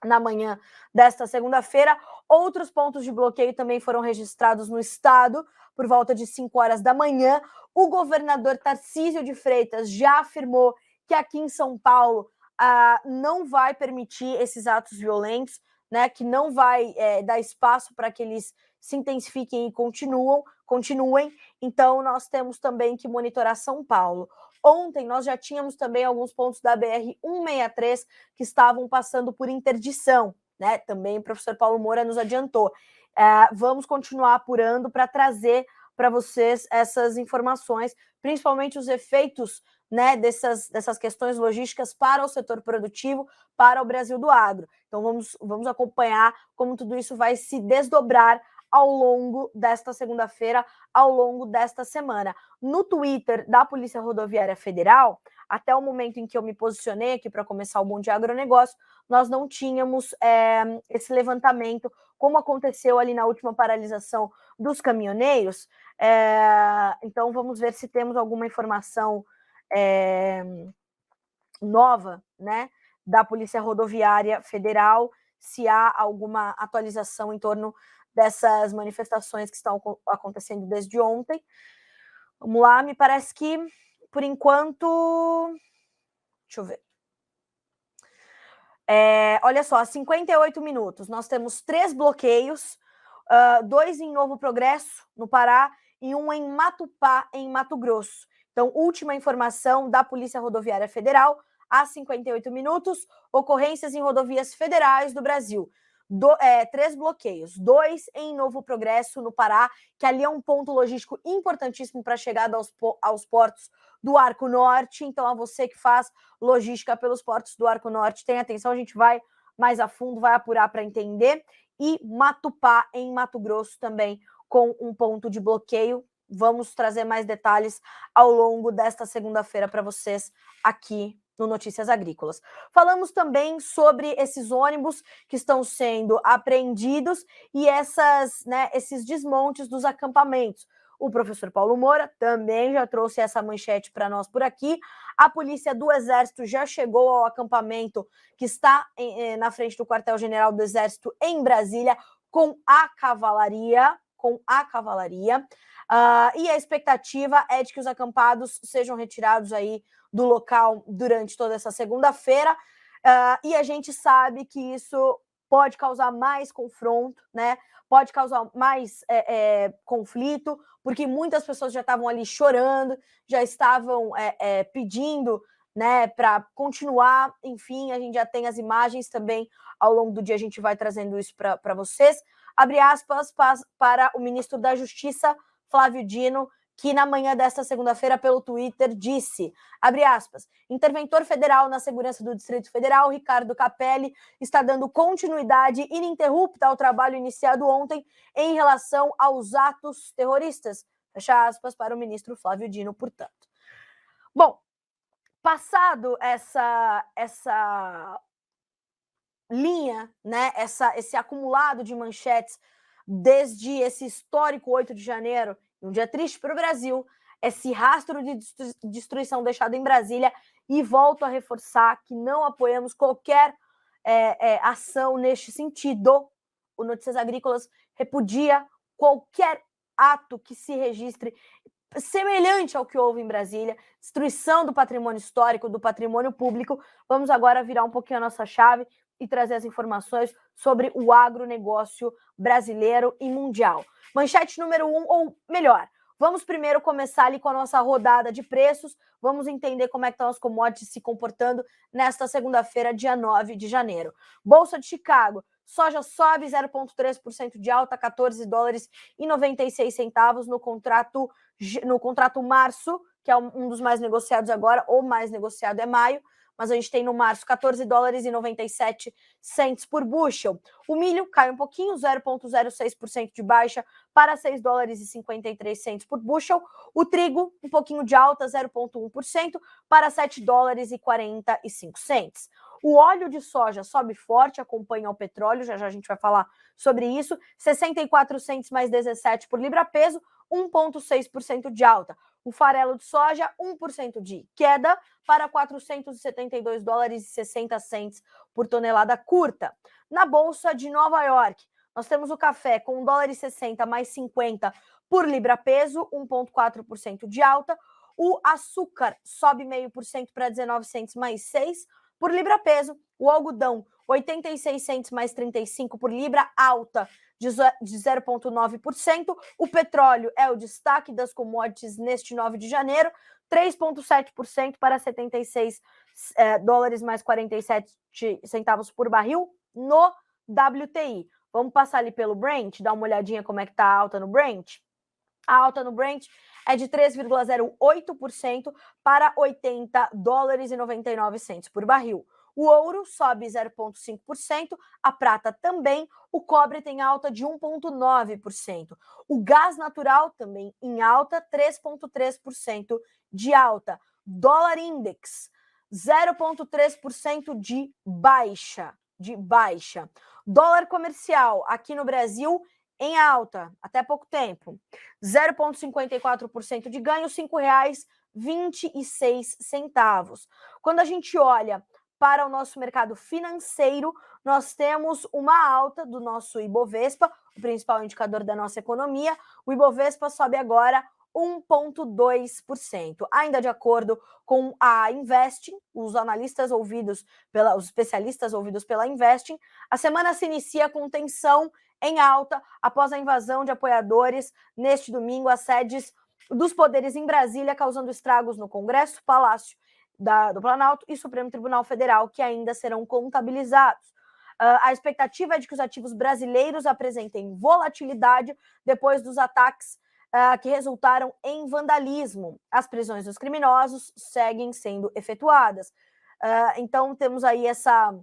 na manhã desta segunda-feira. Outros pontos de bloqueio também foram registrados no estado, por volta de 5 horas da manhã. O governador Tarcísio de Freitas já afirmou que aqui em São Paulo não vai permitir esses atos violentos, né, que não vai dar espaço para que eles se intensifiquem e continuem. Então, nós temos também que monitorar São Paulo. Ontem, nós já tínhamos também alguns pontos da BR-163 que estavam passando por interdição, né? Também o professor Paulo Moura nos adiantou. Vamos continuar apurando para trazer para vocês essas informações, principalmente os efeitos, né, dessas questões logísticas para o setor produtivo, para o Brasil do agro. Então, vamos acompanhar como tudo isso vai se desdobrar ao longo desta segunda-feira, ao longo desta semana. No Twitter da Polícia Rodoviária Federal, até o momento em que eu me posicionei aqui para começar o Bom Dia Agronegócio, nós não tínhamos esse levantamento, como aconteceu ali na última paralisação dos caminhoneiros. Então, vamos ver se temos alguma informação nova, né, da Polícia Rodoviária Federal, se há alguma atualização em torno dessas manifestações que estão acontecendo desde ontem. Vamos lá, me parece que, por enquanto... Deixa eu ver. Olha só, 58 minutos, nós temos 3 bloqueios, 2 em Novo Progresso, no Pará, e 1 em Matupá, em Mato Grosso. Então, última informação da Polícia Rodoviária Federal, há 58 minutos, ocorrências em rodovias federais do Brasil. 3 bloqueios, 2 em Novo Progresso, no Pará, que ali é um ponto logístico importantíssimo para a chegada aos portos do Arco Norte. Então, a você que faz logística pelos portos do Arco Norte, tenha atenção, a gente vai mais a fundo, vai apurar para entender. E Matupá, em Mato Grosso, também com um ponto de bloqueio. Vamos trazer mais detalhes ao longo desta segunda-feira para vocês aqui no Notícias Agrícolas. Falamos também sobre esses ônibus que estão sendo apreendidos e esses desmontes dos acampamentos. O professor Paulo Moura também já trouxe essa manchete para nós por aqui. A polícia do Exército já chegou ao acampamento que está na frente do quartel-general do Exército em Brasília com a cavalaria. E a expectativa é de que os acampados sejam retirados aí do local durante toda essa segunda-feira, e a gente sabe que isso pode causar mais confronto, né? Pode causar mais conflito, porque muitas pessoas já estavam ali chorando, já estavam pedindo, né, para continuar. Enfim, a gente já tem as imagens também, ao longo do dia a gente vai trazendo isso para vocês. Abre aspas para o ministro da Justiça, Flávio Dino, que na manhã desta segunda-feira, pelo Twitter, disse, abre aspas, interventor federal na segurança do Distrito Federal, Ricardo Capelli, está dando continuidade ininterrupta ao trabalho iniciado ontem em relação aos atos terroristas. Fecha aspas para o ministro Flávio Dino, portanto. Bom, passado essa linha, né, esse acumulado de manchetes desde esse histórico 8 de janeiro, um dia triste para o Brasil, esse rastro de destruição deixado em Brasília, e volto a reforçar que não apoiamos qualquer ação neste sentido. O Notícias Agrícolas repudia qualquer ato que se registre semelhante ao que houve em Brasília, destruição do patrimônio histórico, do patrimônio público. Vamos agora virar um pouquinho a nossa chave e trazer as informações sobre o agronegócio brasileiro e mundial. Manchete número 1, ou melhor, Vamos primeiro começar ali com a nossa rodada de preços, vamos entender como é que estão as commodities se comportando nesta segunda-feira, dia 9 de janeiro. Bolsa de Chicago, soja sobe 0,3% de alta, 14 dólares e 96 centavos no contrato março, que é um dos mais negociados agora, ou mais negociado é maio, mas a gente tem no março 14 dólares e 97 cents por bushel. O milho cai um pouquinho, 0,06% de baixa para 6 dólares e 53 cents por bushel. O trigo, um pouquinho de alta, 0,1% para 7 dólares e 45 cents. O óleo de soja sobe forte, acompanha o petróleo, já já a gente vai falar sobre isso, 64 cents mais 17 por libra-peso, 1,6% de alta. O farelo de soja, 1% de queda para 472 dólares e 60 cents por tonelada curta. Na Bolsa de Nova York, nós temos o café com 1 dólar e 60 mais 50 por libra-peso, 1,4% de alta. O açúcar sobe 0,5% para 19 cents mais 6 por libra-peso. O algodão, 86 cents mais 35 por libra, alta de 0,9%. O petróleo é o destaque das commodities neste 9 de janeiro, 3,7% para 76 dólares mais 47 centavos por barril no WTI. Vamos passar ali pelo Brent, dar uma olhadinha como é que está a alta no Brent. A alta no Brent é de 3,08% para 80 dólares e 99 centos por barril. O ouro sobe 0,5%, a prata também, o cobre tem alta de 1,9%. O gás natural também em alta, 3,3% de alta. Dólar index, 0,3% de baixa. Dólar comercial aqui no Brasil em alta, até pouco tempo, 0,54% de ganho, R$ 5,26. Quando a gente olha para o nosso mercado financeiro, nós temos uma alta do nosso Ibovespa, o principal indicador da nossa economia. O Ibovespa sobe agora 1,2%. Ainda de acordo com a Investing, os especialistas ouvidos pela Investing, a semana se inicia com tensão em alta após a invasão de apoiadores neste domingo às sedes dos poderes em Brasília, causando estragos no Congresso, Palácio do Planalto e Supremo Tribunal Federal, que ainda serão contabilizados. A expectativa é de que os ativos brasileiros apresentem volatilidade depois dos ataques que resultaram em vandalismo. As prisões dos criminosos seguem sendo efetuadas. Então, temos aí essa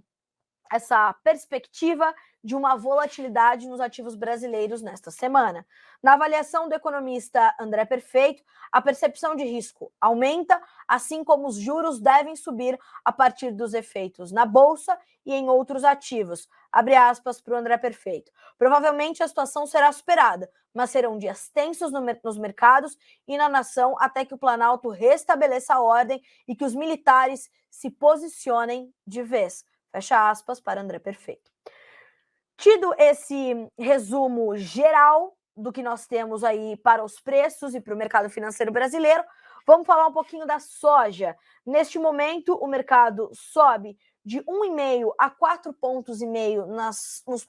perspectiva de uma volatilidade nos ativos brasileiros nesta semana. Na avaliação do economista André Perfeito, a percepção de risco aumenta, assim como os juros devem subir a partir dos efeitos na Bolsa e em outros ativos. Abre aspas para o André Perfeito. Provavelmente a situação será superada, mas serão dias tensos nos mercados e na nação até que o Planalto restabeleça a ordem e que os militares se posicionem de vez. Fecha aspas para André Perfeito. Tido esse resumo geral do que nós temos aí para os preços e para o mercado financeiro brasileiro, vamos falar um pouquinho da soja. Neste momento, o mercado sobe de 1,5 a 4,5 pontos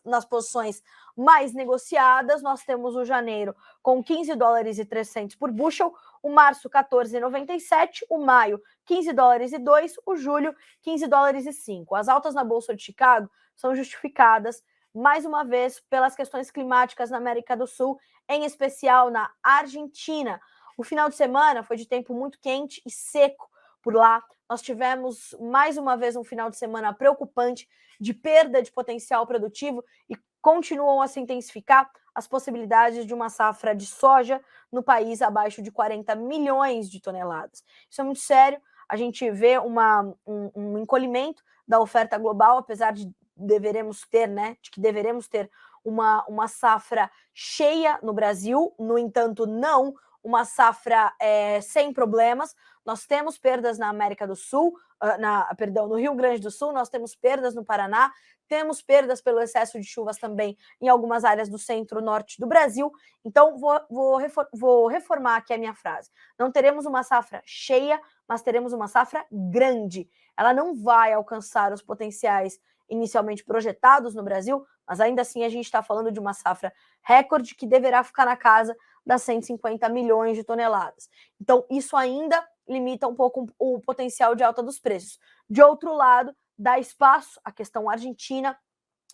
nas posições mais negociadas. Nós temos o janeiro com 15 dólares e 300 por bushel, o março 14,97, o maio 15 dólares e 2, o julho 15 dólares e 5. As altas na Bolsa de Chicago são justificadas mais uma vez pelas questões climáticas na América do Sul, em especial na Argentina. O final de semana foi de tempo muito quente e seco por lá. Nós tivemos mais uma vez um final de semana preocupante de perda de potencial produtivo e continuam a se intensificar as possibilidades de uma safra de soja no país abaixo de 40 milhões de toneladas. Isso é muito sério. A gente vê um encolhimento da oferta global, apesar de deveremos ter uma safra cheia no Brasil, no entanto, não uma safra sem problemas. Nós temos perdas na América do Sul, no Rio Grande do Sul, nós temos perdas no Paraná, temos perdas pelo excesso de chuvas também em algumas áreas do centro-norte do Brasil. Então, vou reformar aqui a minha frase. Não teremos uma safra cheia, mas teremos uma safra grande. Ela não vai alcançar os potenciais inicialmente projetados no Brasil, mas ainda assim a gente está falando de uma safra recorde que deverá ficar na casa das 150 milhões de toneladas. Então, isso ainda limita um pouco o potencial de alta dos preços. De outro lado, dá espaço à questão argentina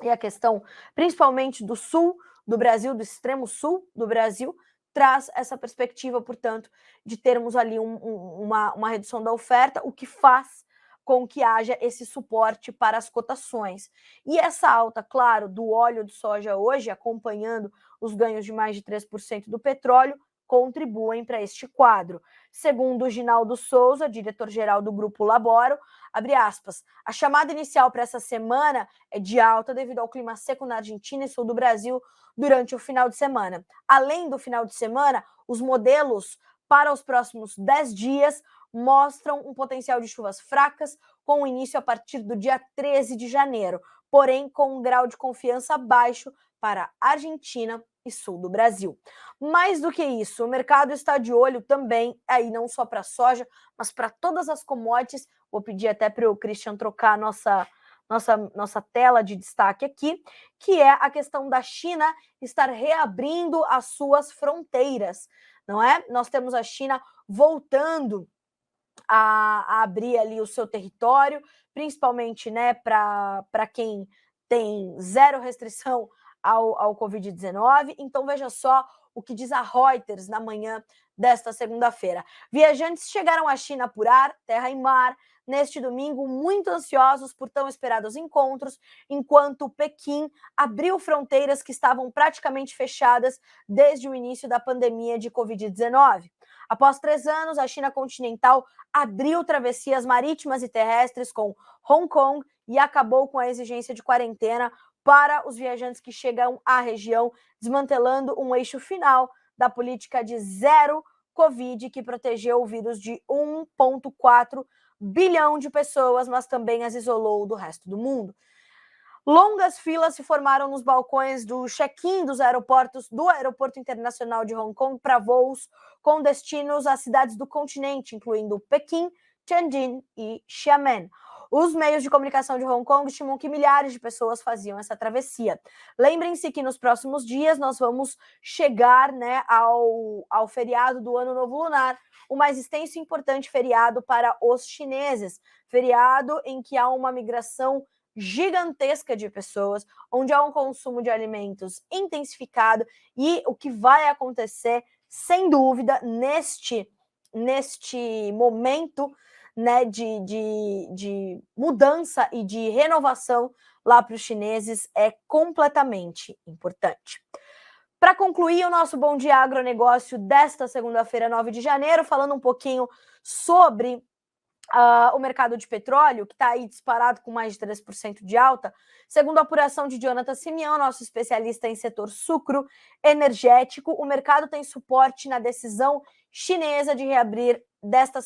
e a questão principalmente do sul do Brasil, do extremo sul do Brasil, traz essa perspectiva, portanto, de termos ali uma redução da oferta, o que faz com que haja esse suporte para as cotações. E essa alta, claro, do óleo de soja hoje, acompanhando os ganhos de mais de 3% do petróleo, contribuem para este quadro. Segundo Ginaldo Souza, diretor-geral do Grupo Laboro, abre aspas, a chamada inicial para essa semana é de alta devido ao clima seco na Argentina e sul do Brasil durante o final de semana. Além do final de semana, os modelos para os próximos 10 dias mostram um potencial de chuvas fracas, com início a partir do dia 13 de janeiro, porém com um grau de confiança baixo para Argentina e sul do Brasil. Mais do que isso, o mercado está de olho também, aí não só para a soja, mas para todas as commodities. Vou pedir até para o Christian trocar a nossa tela de destaque aqui, que é a questão da China estar reabrindo as suas fronteiras, não é? Nós temos a China voltando a abrir ali o seu território, principalmente, né, para quem tem zero restrição ao Covid-19. Então, veja só o que diz a Reuters na manhã desta segunda-feira. Viajantes chegaram à China por ar, terra e mar neste domingo, muito ansiosos por tão esperados encontros, enquanto Pequim abriu fronteiras que estavam praticamente fechadas desde o início da pandemia de Covid-19. Após 3 anos, a China continental abriu travessias marítimas e terrestres com Hong Kong e acabou com a exigência de quarentena para os viajantes que chegam à região, desmantelando um eixo final da política de zero Covid, que protegeu o vírus de 1,4 bilhão de pessoas, mas também as isolou do resto do mundo. Longas filas se formaram nos balcões do check-in dos aeroportos do Aeroporto Internacional de Hong Kong para voos com destinos às cidades do continente, incluindo Pequim, Tianjin e Xiamen. Os meios de comunicação de Hong Kong estimam que milhares de pessoas faziam essa travessia. Lembrem-se que nos próximos dias nós vamos chegar, né, ao feriado do Ano Novo Lunar, o mais extenso e importante feriado para os chineses, feriado em que há uma migração gigantesca de pessoas, onde há um consumo de alimentos intensificado, e o que vai acontecer, sem dúvida, neste momento, né, de mudança e de renovação lá para os chineses é completamente importante. Para concluir o nosso Bom Dia Agronegócio desta segunda-feira, 9 de janeiro, falando um pouquinho sobre o mercado de petróleo, que está aí disparado com mais de 3% de alta, segundo a apuração de Jonathan Simeão, nosso especialista em setor sucro energético, o mercado tem suporte na decisão chinesa de reabrir nesta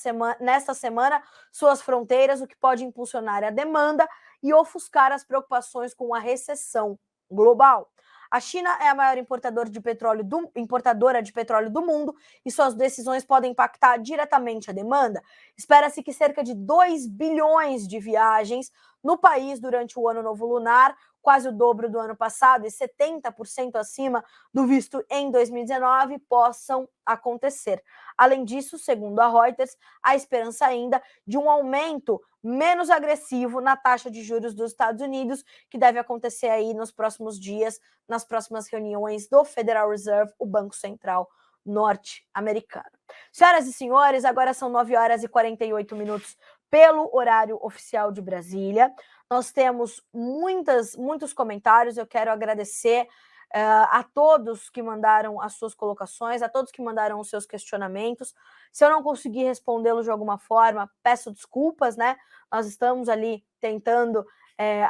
semana suas fronteiras, o que pode impulsionar a demanda e ofuscar as preocupações com a recessão global. A China é a maior importadora de petróleo do mundo e suas decisões podem impactar diretamente a demanda. Espera-se que cerca de 2 bilhões de viagens no país durante o Ano Novo Lunar, quase o dobro do ano passado e 70% acima do visto em 2019, possam acontecer. Além disso, segundo a Reuters, há esperança ainda de um aumento menos agressivo na taxa de juros dos Estados Unidos, que deve acontecer aí nos próximos dias, nas próximas reuniões do Federal Reserve, o Banco Central norte-americano. Senhoras e senhores, agora são 9 horas e 48 minutos pelo horário oficial de Brasília. Nós temos muitos comentários, eu quero agradecer a todos que mandaram as suas colocações, a todos que mandaram os seus questionamentos. Se eu não conseguir respondê-los de alguma forma, peço desculpas, né? Nós estamos ali tentando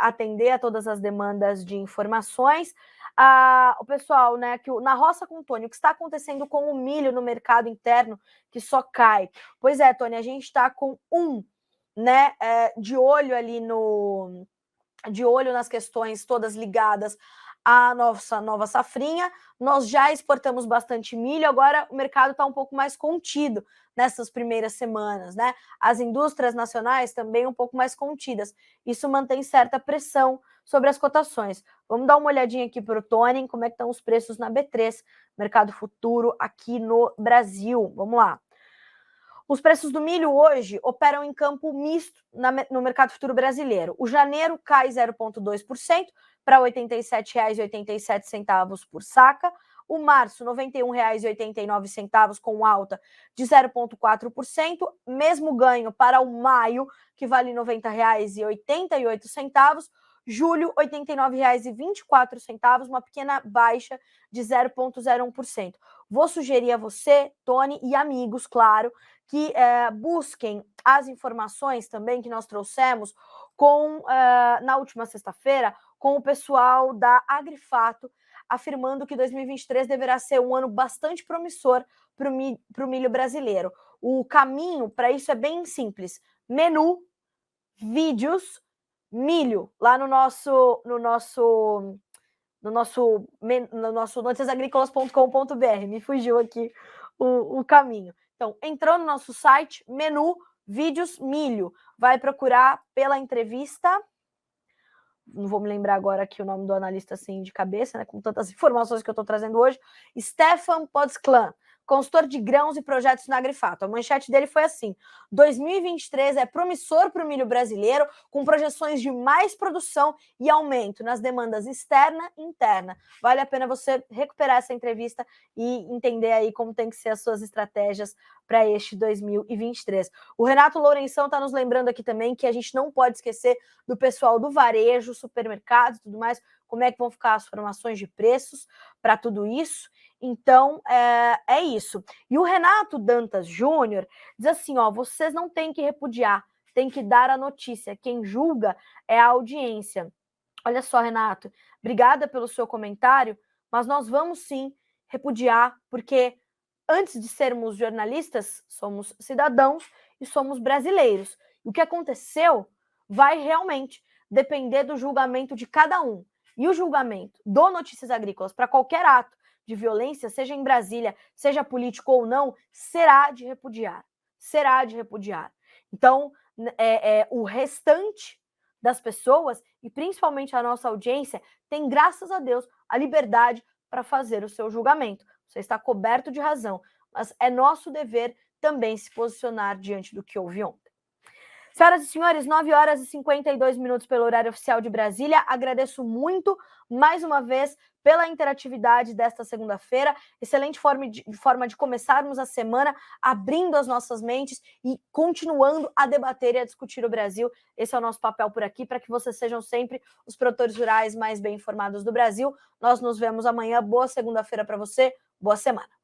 atender a todas as demandas de informações. O pessoal, né, que na roça com o Tony, o que está acontecendo com o milho no mercado interno que só cai? Pois é, Tony, a gente está com né, de olho ali de olho nas questões todas ligadas a nossa nova safrinha, nós já exportamos bastante milho, agora o mercado está um pouco mais contido nessas primeiras semanas, né? As indústrias nacionais também um pouco mais contidas. Isso mantém certa pressão sobre as cotações. Vamos dar uma olhadinha aqui para o Tony, como é que estão os preços na B3, mercado futuro aqui no Brasil. Vamos lá. Os preços do milho hoje operam em campo misto no mercado futuro brasileiro. O janeiro cai 0,2% para R$ 87,87 por saca. O março, R$ 91,89, com alta de 0,4%. Mesmo ganho para o maio, que vale R$ 90,88. Julho, R$ 89,24, uma pequena baixa de 0,01%. Vou sugerir a você, Tony, e amigos, claro, que busquem as informações também que nós trouxemos na última sexta-feira com o pessoal da Agrifato, afirmando que 2023 deverá ser um ano bastante promissor para o milho brasileiro. O caminho para isso é bem simples: menu, vídeos, milho, lá no nosso noticiasagricolas.com.br. Me fugiu aqui o caminho. Então, entrou no nosso site, menu, vídeos, milho. Vai procurar pela entrevista. Não vou me lembrar agora aqui o nome do analista assim de cabeça, né? Com tantas informações que eu estou trazendo hoje. Stefan Podsclan, consultor de grãos e projetos na Agrifato. A manchete dele foi assim: 2023 é promissor para o milho brasileiro, com projeções de mais produção e aumento nas demandas externa e interna. Vale a pena você recuperar essa entrevista e entender aí como tem que ser as suas estratégias para este 2023. O Renato Lourenção está nos lembrando aqui também que a gente não pode esquecer do pessoal do varejo, supermercados e tudo mais, como é que vão ficar as formações de preços para tudo isso. Então, é isso. E o Renato Dantas Júnior diz assim, ó, vocês não têm que repudiar, tem que dar a notícia. Quem julga é a audiência. Olha só, Renato, obrigada pelo seu comentário, mas nós vamos sim repudiar, porque antes de sermos jornalistas, somos cidadãos e somos brasileiros. E o que aconteceu vai realmente depender do julgamento de cada um. E o julgamento do Notícias Agrícolas para qualquer ato de violência, seja em Brasília, seja político ou não, será de repudiar. Será de repudiar. Então, o restante das pessoas, e principalmente a nossa audiência, tem, graças a Deus, a liberdade para fazer o seu julgamento. Você está coberto de razão, mas é nosso dever também se posicionar diante do que houve ontem. Senhoras e senhores, 9h52 pelo horário oficial de Brasília. Agradeço muito, mais uma vez, pela interatividade desta segunda-feira. Excelente forma de começarmos a semana, abrindo as nossas mentes e continuando a debater e a discutir o Brasil. Esse é o nosso papel por aqui, para que vocês sejam sempre os produtores rurais mais bem informados do Brasil. Nós nos vemos amanhã. Boa segunda-feira para você, boa semana.